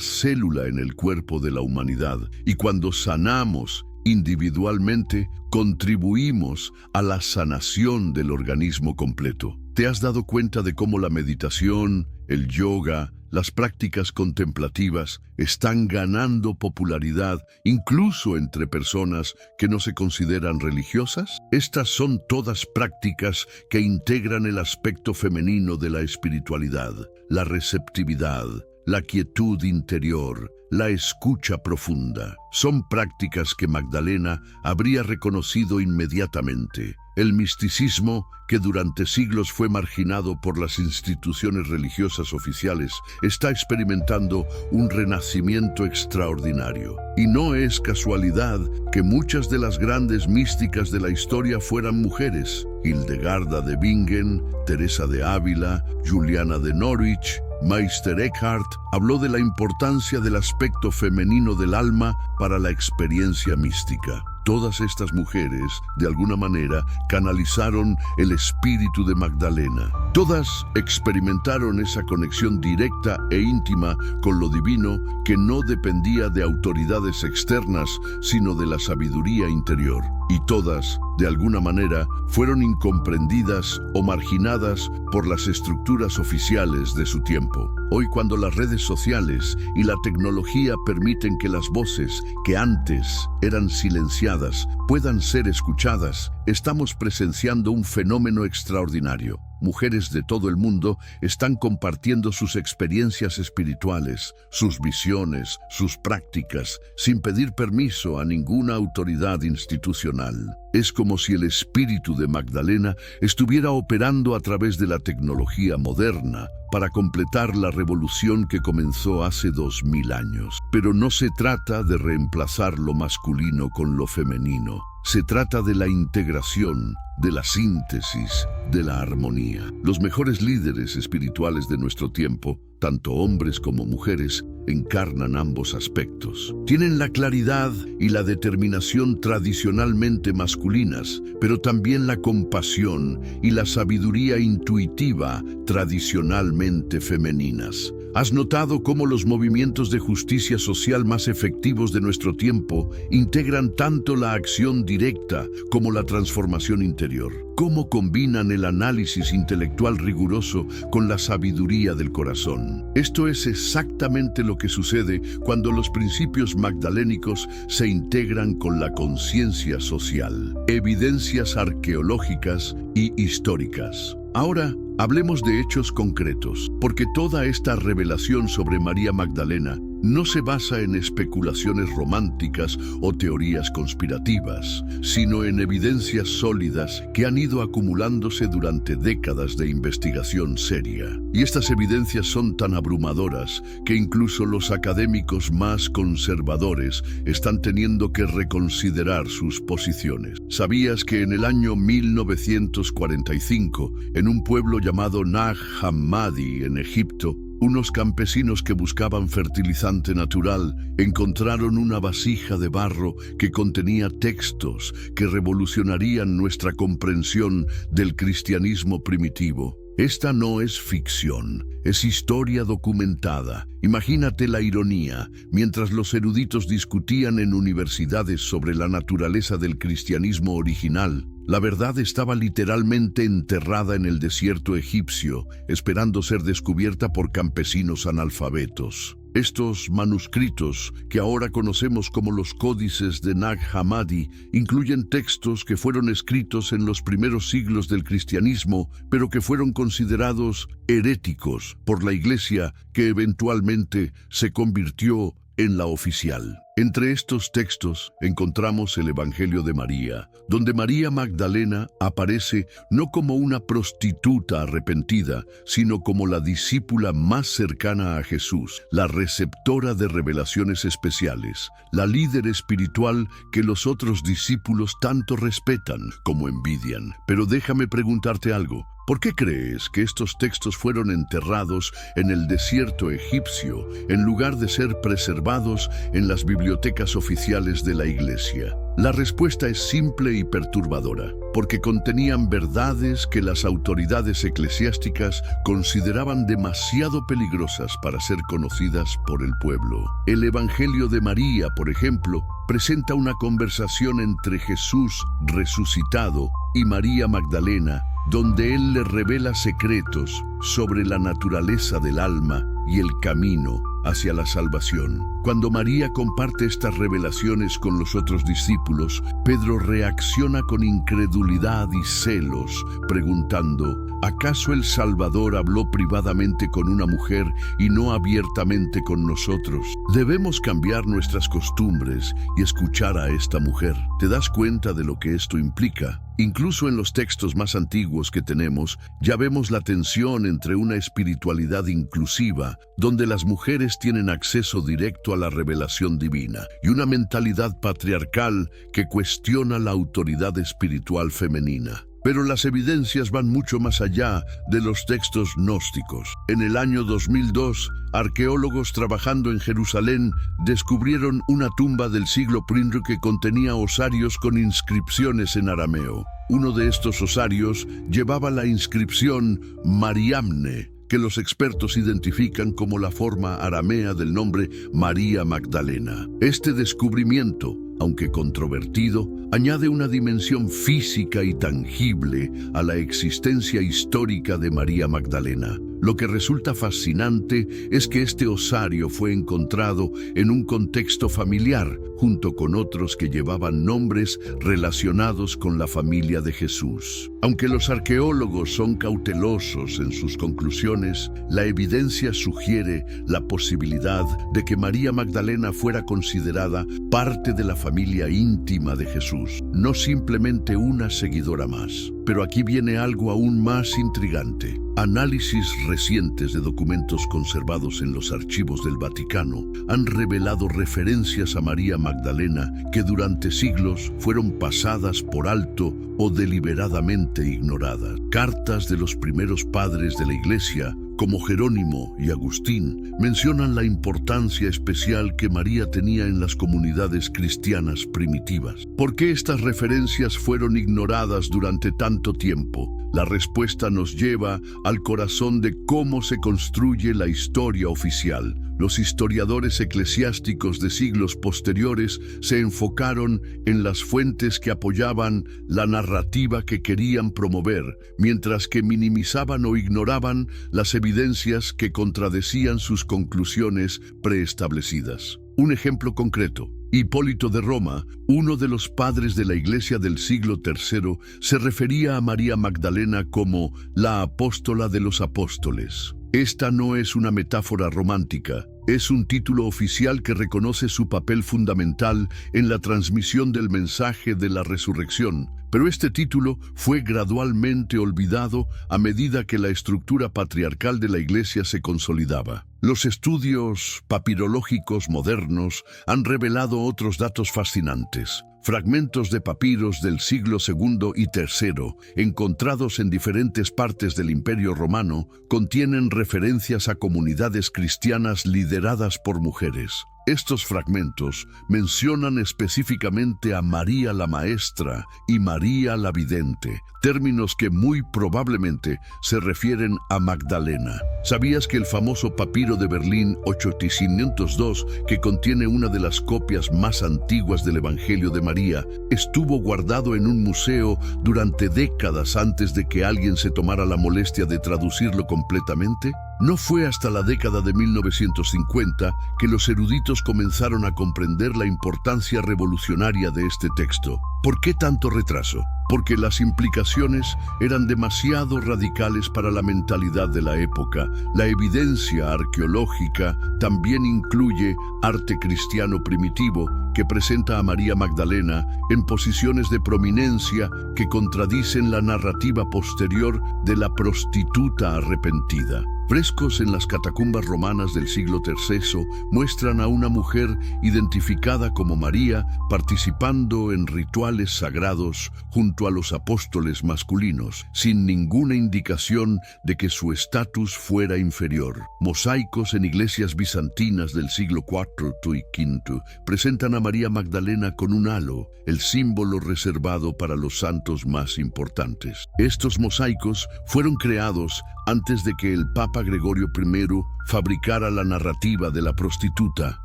célula en el cuerpo de la humanidad, y cuando sanamos individualmente, contribuimos a la sanación del organismo completo. ¿Te has dado cuenta de cómo la meditación, el yoga, las prácticas contemplativas están ganando popularidad incluso entre personas que no se consideran religiosas? Estas son todas prácticas que integran el aspecto femenino de la espiritualidad, la receptividad, la quietud interior, la escucha profunda. Son prácticas que Magdalena habría reconocido inmediatamente. El misticismo, que durante siglos fue marginado por las instituciones religiosas oficiales, está experimentando un renacimiento extraordinario. Y no es casualidad que muchas de las grandes místicas de la historia fueran mujeres. Hildegarda de Bingen, Teresa de Ávila, Juliana de Norwich, Meister Eckhart habló de la importancia del aspecto femenino del alma para la experiencia mística. Todas estas mujeres, de alguna manera, canalizaron el espíritu de Magdalena. Todas experimentaron esa conexión directa e íntima con lo divino que no dependía de autoridades externas, sino de la sabiduría interior. Y todas, de alguna manera, fueron incomprendidas o marginadas por las estructuras oficiales de su tiempo. Hoy, cuando las redes sociales y la tecnología permiten que las voces que antes eran silenciadas puedan ser escuchadas, estamos presenciando un fenómeno extraordinario. Mujeres de todo el mundo están compartiendo sus experiencias espirituales, sus visiones, sus prácticas, sin pedir permiso a ninguna autoridad institucional. Es como si el espíritu de Magdalena estuviera operando a través de la tecnología moderna para completar la revolución que comenzó hace 2000 años. Pero no se trata de reemplazar lo masculino con lo femenino. Se trata de la integración, de la síntesis, de la armonía. Los mejores líderes espirituales de nuestro tiempo, tanto hombres como mujeres, encarnan ambos aspectos. Tienen la claridad y la determinación tradicionalmente masculinas, pero también la compasión y la sabiduría intuitiva tradicionalmente femeninas. ¿Has notado cómo los movimientos de justicia social más efectivos de nuestro tiempo integran tanto la acción directa como la transformación interior? ¿Cómo combinan el análisis intelectual riguroso con la sabiduría del corazón? Esto es exactamente lo que sucede cuando los principios magdalénicos se integran con la conciencia social. Evidencias arqueológicas y históricas. Ahora, hablemos de hechos concretos, porque toda esta revelación sobre María Magdalena no se basa en especulaciones románticas o teorías conspirativas, sino en evidencias sólidas que han ido acumulándose durante décadas de investigación seria. Y estas evidencias son tan abrumadoras que incluso los académicos más conservadores están teniendo que reconsiderar sus posiciones. ¿Sabías que en el año 1945, en un pueblo llamado Nag Hammadi, en Egipto, unos campesinos que buscaban fertilizante natural encontraron una vasija de barro que contenía textos que revolucionarían nuestra comprensión del cristianismo primitivo? Esta no es ficción, es historia documentada. Imagínate la ironía. Mientras los eruditos discutían en universidades sobre la naturaleza del cristianismo original, la verdad estaba literalmente enterrada en el desierto egipcio, esperando ser descubierta por campesinos analfabetos. Estos manuscritos, que ahora conocemos como los códices de Nag Hammadi, incluyen textos que fueron escritos en los primeros siglos del cristianismo, pero que fueron considerados heréticos por la Iglesia, que eventualmente se convirtió en la oficial. Entre estos textos encontramos el Evangelio de María, donde María Magdalena aparece no como una prostituta arrepentida, sino como la discípula más cercana a Jesús, la receptora de revelaciones especiales, la líder espiritual que los otros discípulos tanto respetan como envidian. Pero déjame preguntarte algo. ¿Por qué crees que estos textos fueron enterrados en el desierto egipcio en lugar de ser preservados en las bibliotecas oficiales de la Iglesia? La respuesta es simple y perturbadora, porque contenían verdades que las autoridades eclesiásticas consideraban demasiado peligrosas para ser conocidas por el pueblo. El Evangelio de María, por ejemplo, presenta una conversación entre Jesús resucitado y María Magdalena, donde él le revela secretos sobre la naturaleza del alma y el camino hacia la salvación. Cuando María comparte estas revelaciones con los otros discípulos, Pedro reacciona con incredulidad y celos, preguntando: ¿acaso el Salvador habló privadamente con una mujer y no abiertamente con nosotros? Debemos cambiar nuestras costumbres y escuchar a esta mujer. ¿Te das cuenta de lo que esto implica? Incluso en los textos más antiguos que tenemos, ya vemos la tensión entre una espiritualidad inclusiva, donde las mujeres tienen acceso directo a la revelación divina, y una mentalidad patriarcal que cuestiona la autoridad espiritual femenina. Pero las evidencias van mucho más allá de los textos gnósticos. En el año 2002, arqueólogos trabajando en Jerusalén descubrieron una tumba del siglo I que contenía osarios con inscripciones en arameo. Uno de estos osarios llevaba la inscripción Mariamne, que los expertos identifican como la forma aramea del nombre María Magdalena. Este descubrimiento, aunque controvertido, añade una dimensión física y tangible a la existencia histórica de María Magdalena. Lo que resulta fascinante es que este osario fue encontrado en un contexto familiar, junto con otros que llevaban nombres relacionados con la familia de Jesús. Aunque los arqueólogos son cautelosos en sus conclusiones, la evidencia sugiere la posibilidad de que María Magdalena fuera considerada parte de la familia íntima de Jesús, no simplemente una seguidora más. Pero aquí viene algo aún más intrigante. Análisis recientes de documentos conservados en los archivos del Vaticano han revelado referencias a María Magdalena que durante siglos fueron pasadas por alto o deliberadamente ignoradas. Cartas de los primeros padres de la Iglesia, como Jerónimo y Agustín, mencionan la importancia especial que María tenía en las comunidades cristianas primitivas. ¿Por qué estas referencias fueron ignoradas durante tanto tiempo? La respuesta nos lleva al corazón de cómo se construye la historia oficial. Los historiadores eclesiásticos de siglos posteriores se enfocaron en las fuentes que apoyaban la narrativa que querían promover, mientras que minimizaban o ignoraban las evidencias que contradecían sus conclusiones preestablecidas. Un ejemplo concreto: Hipólito de Roma, uno de los padres de la Iglesia del siglo III, se refería a María Magdalena como la apóstola de los apóstoles. Esta no es una metáfora romántica, es un título oficial que reconoce su papel fundamental en la transmisión del mensaje de la resurrección. Pero este título fue gradualmente olvidado a medida que la estructura patriarcal de la Iglesia se consolidaba. Los estudios papirológicos modernos han revelado otros datos fascinantes. Fragmentos de papiros del siglo II y III, encontrados en diferentes partes del Imperio Romano, contienen referencias a comunidades cristianas lideradas por mujeres. Estos fragmentos mencionan específicamente a María la Maestra y María la Vidente, términos que muy probablemente se refieren a Magdalena. ¿Sabías que el famoso papiro de Berlín 8502, que contiene una de las copias más antiguas del Evangelio de María, estuvo guardado en un museo durante décadas antes de que alguien se tomara la molestia de traducirlo completamente? No fue hasta la década de 1950 que los eruditos comenzaron a comprender la importancia revolucionaria de este texto. ¿Por qué tanto retraso? Porque las implicaciones eran demasiado radicales para la mentalidad de la época. La evidencia arqueológica también incluye arte cristiano primitivo que presenta a María Magdalena en posiciones de prominencia que contradicen la narrativa posterior de la prostituta arrepentida. Frescos en las catacumbas romanas del siglo III muestran a una mujer identificada como María participando en rituales sagrados junto a los apóstoles masculinos, sin ninguna indicación de que su estatus fuera inferior. Mosaicos en iglesias bizantinas del siglo IV y V presentan a María Magdalena con un halo, el símbolo reservado para los santos más importantes. Estos mosaicos fueron creados antes de que el Papa Gregorio I fabricara la narrativa de la prostituta.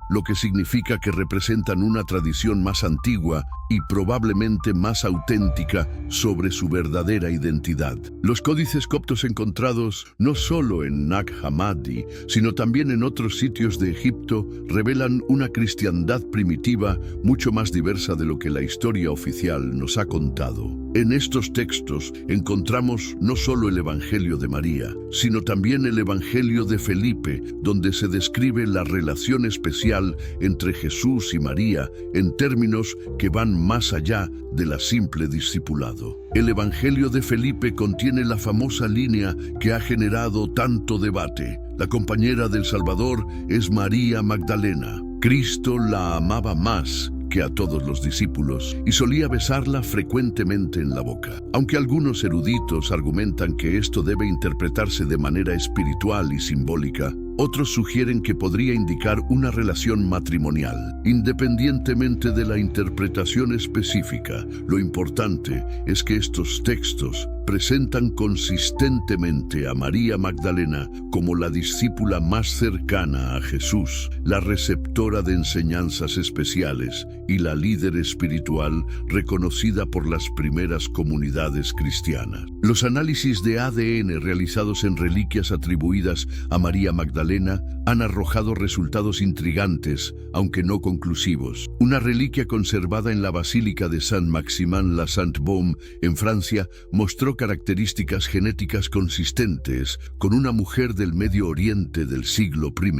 lo que significa que representan una tradición más antigua y probablemente más auténtica sobre su verdadera identidad. Los códices coptos encontrados no solo en Nag Hammadi, sino también en otros sitios de Egipto, revelan una cristiandad primitiva mucho más diversa de lo que la historia oficial nos ha contado. En estos textos encontramos no solo el Evangelio de María, sino también el Evangelio de Felipe, donde se describe la relación especial entre Jesús y María en términos que van más allá de la simple discipulado. El Evangelio de Felipe contiene la famosa línea que ha generado tanto debate. La compañera del Salvador es María Magdalena. Cristo la amaba más que a todos los discípulos y solía besarla frecuentemente en la boca. Aunque algunos eruditos argumentan que esto debe interpretarse de manera espiritual y simbólica, otros sugieren que podría indicar una relación matrimonial. Independientemente de la interpretación específica, lo importante es que estos textos presentan consistentemente a María Magdalena como la discípula más cercana a Jesús, la receptora de enseñanzas especiales y la líder espiritual reconocida por las primeras comunidades cristianas. Los análisis de ADN realizados en reliquias atribuidas a María Magdalena han arrojado resultados intrigantes, aunque no conclusivos. Una reliquia conservada en la Basílica de Saint-Maximin-la-Sainte-Baume, en Francia, mostró características genéticas consistentes con una mujer del Medio Oriente del siglo I,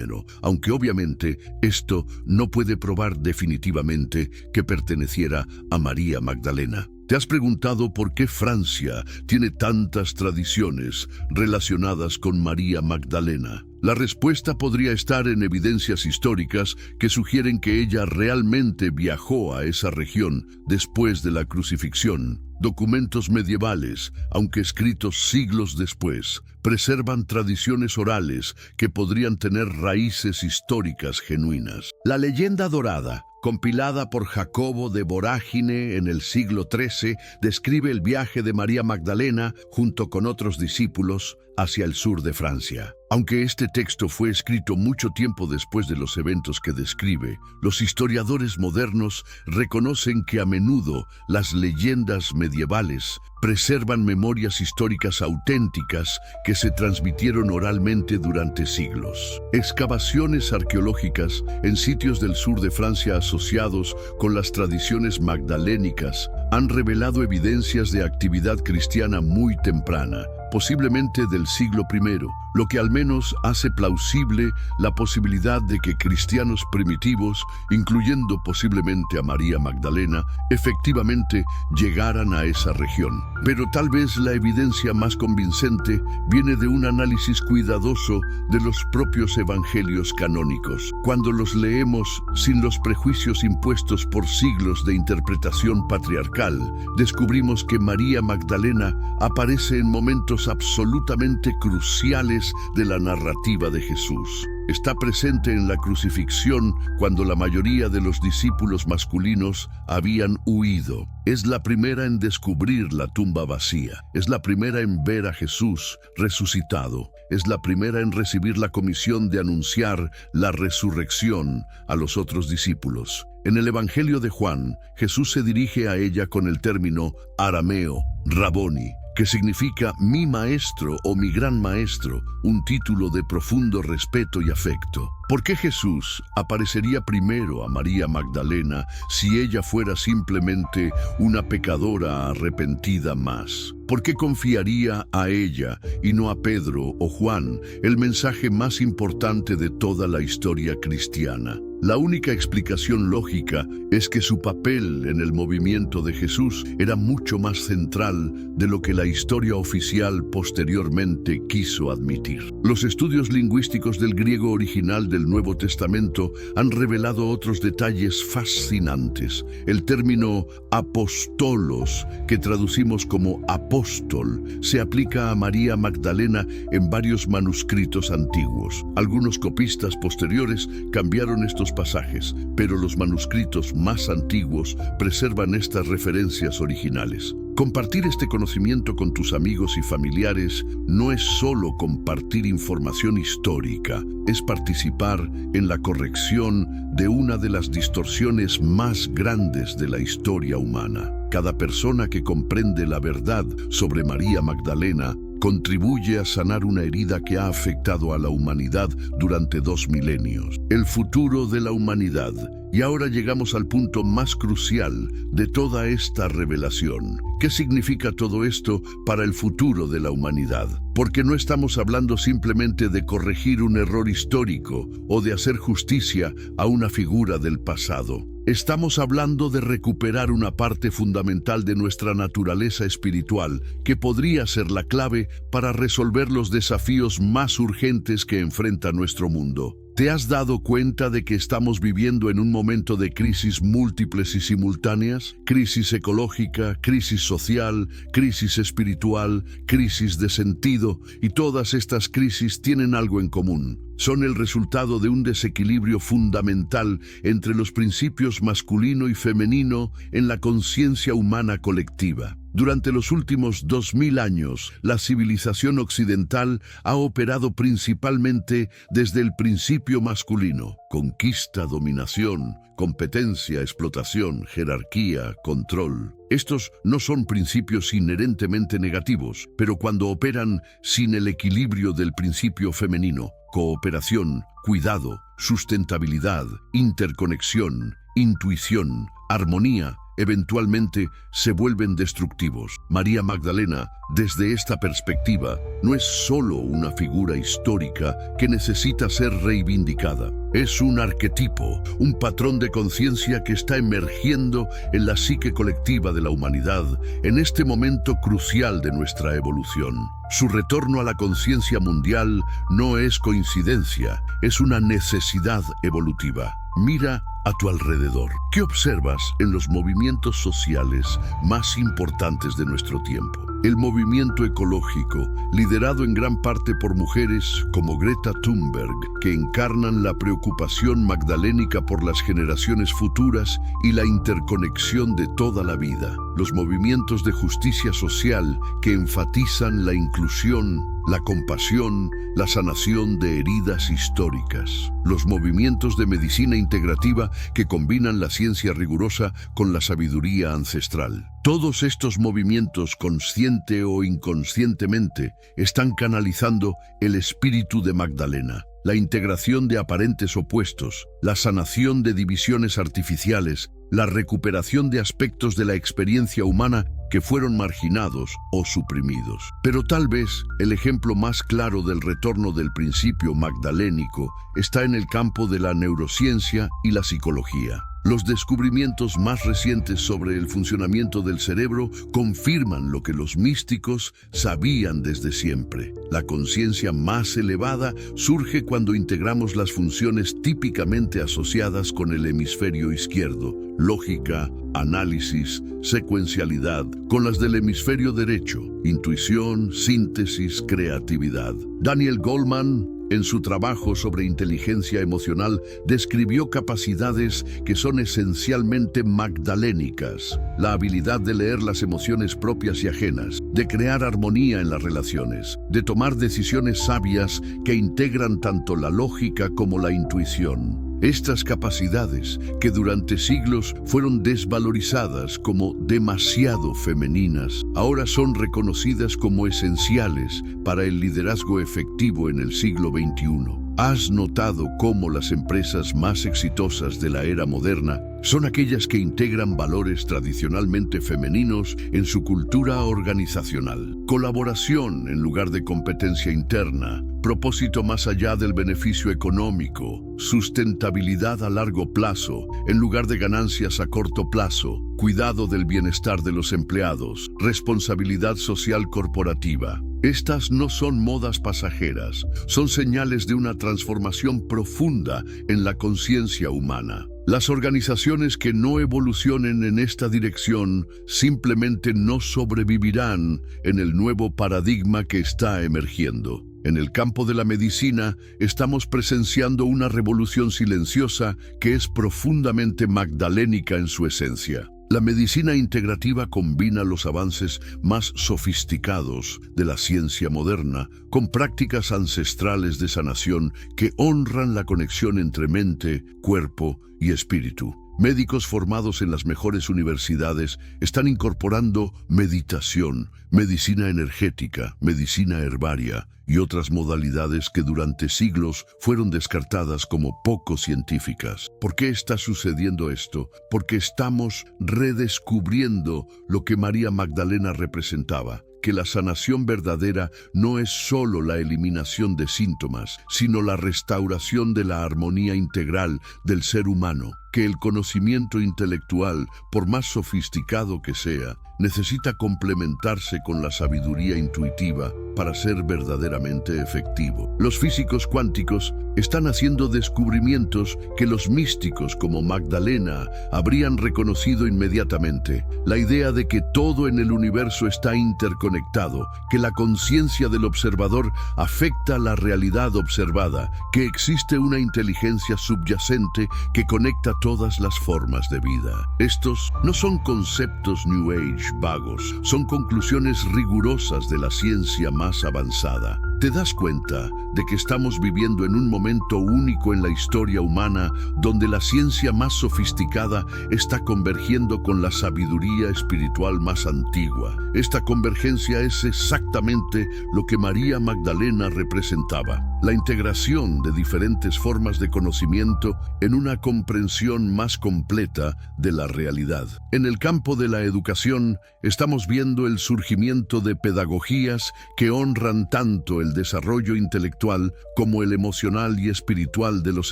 aunque obviamente esto no puede probar definitivamente que perteneciera a María Magdalena. ¿Te has preguntado por qué Francia tiene tantas tradiciones relacionadas con María Magdalena? La respuesta podría estar en evidencias históricas que sugieren que ella realmente viajó a esa región después de la crucifixión. Documentos medievales, aunque escritos siglos después, preservan tradiciones orales que podrían tener raíces históricas genuinas. La leyenda dorada, compilada por Jacobo de Vorágine en el siglo XIII, describe el viaje de María Magdalena junto con otros discípulos hacia el sur de Francia. Aunque este texto fue escrito mucho tiempo después de los eventos que describe, los historiadores modernos reconocen que a menudo las leyendas medievales preservan memorias históricas auténticas que se transmitieron oralmente durante siglos. Excavaciones arqueológicas en sitios del sur de Francia asociados con las tradiciones magdalénicas han revelado evidencias de actividad cristiana muy temprana, posiblemente del siglo I, lo que al menos hace plausible la posibilidad de que cristianos primitivos, incluyendo posiblemente a María Magdalena, efectivamente llegaran a esa región. Pero tal vez la evidencia más convincente viene de un análisis cuidadoso de los propios evangelios canónicos. Cuando los leemos sin los prejuicios impuestos por siglos de interpretación patriarcal, descubrimos que María Magdalena aparece en momentos absolutamente cruciales de la narrativa de Jesús. Está presente en la crucifixión cuando la mayoría de los discípulos masculinos habían huido. Es la primera en descubrir la tumba vacía. Es la primera en ver a Jesús resucitado. Es la primera en recibir la comisión de anunciar la resurrección a los otros discípulos. En el Evangelio de Juan, Jesús se dirige a ella con el término arameo, Raboni, que significa mi maestro o mi gran maestro, un título de profundo respeto y afecto. ¿Por qué Jesús aparecería primero a María Magdalena si ella fuera simplemente una pecadora arrepentida más? ¿Por qué confiaría a ella y no a Pedro o Juan, el mensaje más importante de toda la historia cristiana? La única explicación lógica es que su papel en el movimiento de Jesús era mucho más central de lo que la historia oficial posteriormente quiso admitir. Los estudios lingüísticos del griego original del Nuevo Testamento han revelado otros detalles fascinantes. El término apostolos, que traducimos como apóstol, se aplica a María Magdalena en varios manuscritos antiguos. Algunos copistas posteriores cambiaron estos pasajes, pero los manuscritos más antiguos preservan estas referencias originales. Compartir este conocimiento con tus amigos y familiares no es solo compartir información histórica, es participar en la corrección de una de las distorsiones más grandes de la historia humana. Cada persona que comprende la verdad sobre María Magdalena contribuye a sanar una herida que ha afectado a la humanidad durante 2 milenios. El futuro de la humanidad. Y ahora llegamos al punto más crucial de toda esta revelación. ¿Qué significa todo esto para el futuro de la humanidad? Porque no estamos hablando simplemente de corregir un error histórico o de hacer justicia a una figura del pasado. Estamos hablando de recuperar una parte fundamental de nuestra naturaleza espiritual que podría ser la clave para resolver los desafíos más urgentes que enfrenta nuestro mundo. ¿Te has dado cuenta de que estamos viviendo en un momento de crisis múltiples y simultáneas? Crisis ecológica, crisis social, crisis espiritual, crisis de sentido, y todas estas crisis tienen algo en común. Son el resultado de un desequilibrio fundamental entre los principios masculino y femenino en la conciencia humana colectiva. Durante los últimos 2000 años, la civilización occidental ha operado principalmente desde el principio masculino: conquista, dominación, competencia, explotación, jerarquía, control. Estos no son principios inherentemente negativos, pero cuando operan sin el equilibrio del principio femenino, cooperación, cuidado, sustentabilidad, interconexión, intuición, armonía, eventualmente se vuelven destructivos. María Magdalena, desde esta perspectiva, no es solo una figura histórica que necesita ser reivindicada. Es un arquetipo, un patrón de conciencia que está emergiendo en la psique colectiva de la humanidad en este momento crucial de nuestra evolución. Su retorno a la conciencia mundial no es coincidencia, es una necesidad evolutiva. Mira a tu alrededor. ¿Qué observas en los movimientos sociales más importantes de nuestro tiempo? El movimiento ecológico, liderado en gran parte por mujeres como Greta Thunberg, que encarnan la preocupación magdalénica por las generaciones futuras y la interconexión de toda la vida. Los movimientos de justicia social que enfatizan la inclusión, la compasión, la sanación de heridas históricas. Los movimientos de medicina integrativa que combinan la ciencia rigurosa con la sabiduría ancestral. Todos estos movimientos, consciente o inconscientemente, están canalizando el espíritu de Magdalena. La integración de aparentes opuestos, la sanación de divisiones artificiales, la recuperación de aspectos de la experiencia humana que fueron marginados o suprimidos. Pero tal vez el ejemplo más claro del retorno del principio magdalénico está en el campo de la neurociencia y la psicología. Los descubrimientos más recientes sobre el funcionamiento del cerebro confirman lo que los místicos sabían desde siempre. La conciencia más elevada surge cuando integramos las funciones típicamente asociadas con el hemisferio izquierdo: lógica, análisis, secuencialidad, con las del hemisferio derecho: intuición, síntesis, creatividad. Daniel Goleman, en su trabajo sobre inteligencia emocional, describió capacidades que son esencialmente magdalénicas: la habilidad de leer las emociones propias y ajenas, de crear armonía en las relaciones, de tomar decisiones sabias que integran tanto la lógica como la intuición. Estas capacidades, que durante siglos fueron desvalorizadas como demasiado femeninas, ahora son reconocidas como esenciales para el liderazgo efectivo en el siglo XXI. ¿Has notado cómo las empresas más exitosas de la era moderna son aquellas que integran valores tradicionalmente femeninos en su cultura organizacional? Colaboración en lugar de competencia interna, propósito más allá del beneficio económico, sustentabilidad a largo plazo en lugar de ganancias a corto plazo, cuidado del bienestar de los empleados, responsabilidad social corporativa. Estas no son modas pasajeras, son señales de una transformación profunda en la conciencia humana. Las organizaciones que no evolucionen en esta dirección simplemente no sobrevivirán en el nuevo paradigma que está emergiendo. En el campo de la medicina, estamos presenciando una revolución silenciosa que es profundamente magdalénica en su esencia. La medicina integrativa combina los avances más sofisticados de la ciencia moderna con prácticas ancestrales de sanación que honran la conexión entre mente, cuerpo y espíritu. Médicos formados en las mejores universidades están incorporando meditación, medicina energética, medicina herbaria y otras modalidades que durante siglos fueron descartadas como poco científicas. ¿Por qué está sucediendo esto? Porque estamos redescubriendo lo que María Magdalena representaba, que la sanación verdadera no es solo la eliminación de síntomas, sino la restauración de la armonía integral del ser humano, que el conocimiento intelectual, por más sofisticado que sea, necesita complementarse con la sabiduría intuitiva para ser verdaderamente efectivo. Los físicos cuánticos están haciendo descubrimientos que los místicos como Magdalena habrían reconocido inmediatamente. La idea de que todo en el universo está interconectado, que la conciencia del observador afecta la realidad observada, que existe una inteligencia subyacente que conecta todas las formas de vida. Estos no son conceptos New Age vagos, son conclusiones rigurosas de la ciencia más avanzada. ¿Te das cuenta de que estamos viviendo en un momento único en la historia humana donde la ciencia más sofisticada está convergiendo con la sabiduría espiritual más antigua? Esta convergencia es exactamente lo que María Magdalena representaba: la integración de diferentes formas de conocimiento en una comprensión más completa de la realidad. En el campo de la educación, estamos viendo el surgimiento de pedagogías que honran tanto el desarrollo intelectual como el emocional y espiritual de los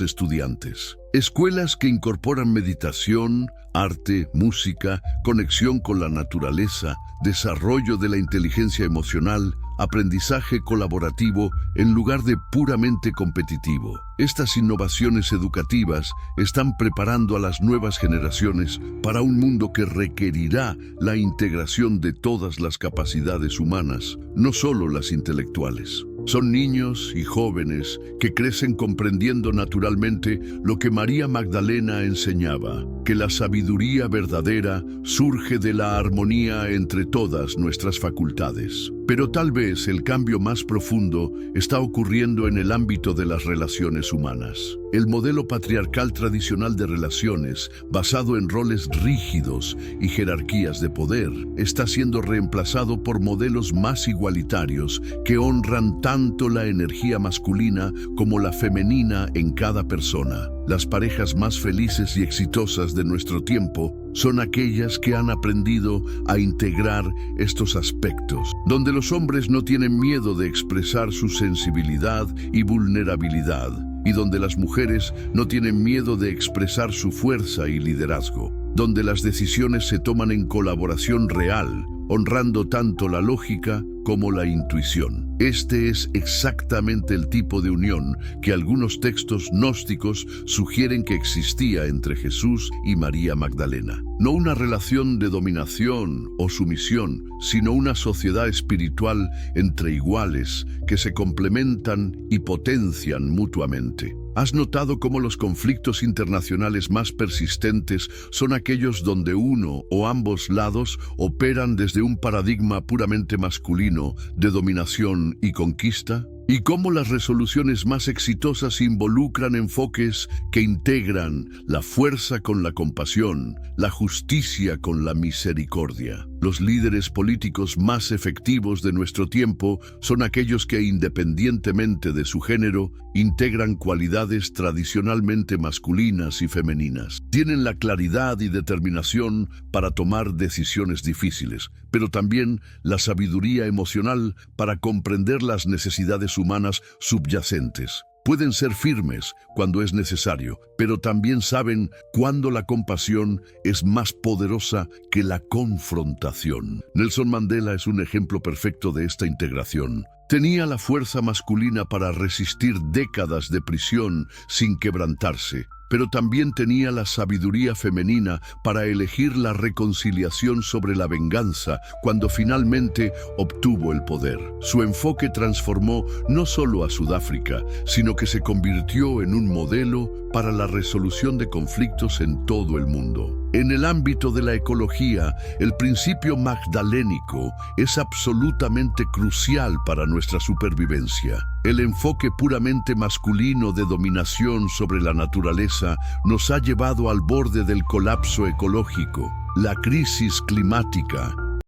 estudiantes. Escuelas que incorporan meditación, arte, música, conexión con la naturaleza, desarrollo de la inteligencia emocional, aprendizaje colaborativo en lugar de puramente competitivo. Estas innovaciones educativas están preparando a las nuevas generaciones para un mundo que requerirá la integración de todas las capacidades humanas, no solo las intelectuales. Son niños y jóvenes que crecen comprendiendo naturalmente lo que María Magdalena enseñaba, que la sabiduría verdadera surge de la armonía entre todas nuestras facultades. Pero tal vez el cambio más profundo está ocurriendo en el ámbito de las relaciones humanas. El modelo patriarcal tradicional de relaciones, basado en roles rígidos y jerarquías de poder, está siendo reemplazado por modelos más igualitarios que honran tanto la energía masculina como la femenina en cada persona. Las parejas más felices y exitosas de nuestro tiempo son aquellas que han aprendido a integrar estos aspectos, donde los hombres no tienen miedo de expresar su sensibilidad y vulnerabilidad, y donde las mujeres no tienen miedo de expresar su fuerza y liderazgo, donde las decisiones se toman en colaboración real, honrando tanto la lógica como la intuición. Este es exactamente el tipo de unión que algunos textos gnósticos sugieren que existía entre Jesús y María Magdalena. No una relación de dominación o sumisión, sino una sociedad espiritual entre iguales que se complementan y potencian mutuamente. ¿Has notado cómo los conflictos internacionales más persistentes son aquellos donde uno o ambos lados operan desde un paradigma puramente masculino de dominación y conquista? ¿Y cómo las resoluciones más exitosas involucran enfoques que integran la fuerza con la compasión, la justicia con la misericordia? Los líderes políticos más efectivos de nuestro tiempo son aquellos que, independientemente de su género, integran cualidades tradicionalmente masculinas y femeninas. Tienen la claridad y determinación para tomar decisiones difíciles, pero también la sabiduría emocional para comprender las necesidades humanas subyacentes. Pueden ser firmes cuando es necesario, pero también saben cuándo la compasión es más poderosa que la confrontación. Nelson Mandela es un ejemplo perfecto de esta integración. Tenía la fuerza masculina para resistir décadas de prisión sin quebrantarse, pero también tenía la sabiduría femenina para elegir la reconciliación sobre la venganza cuando finalmente obtuvo el poder. Su enfoque transformó no solo a Sudáfrica, sino que se convirtió en un modelo para la resolución de conflictos en todo el mundo. En el ámbito de la ecología, el principio magdalénico es absolutamente crucial para nuestra supervivencia. El enfoque puramente masculino de dominación sobre la naturaleza nos ha llevado al borde del colapso ecológico. La crisis climática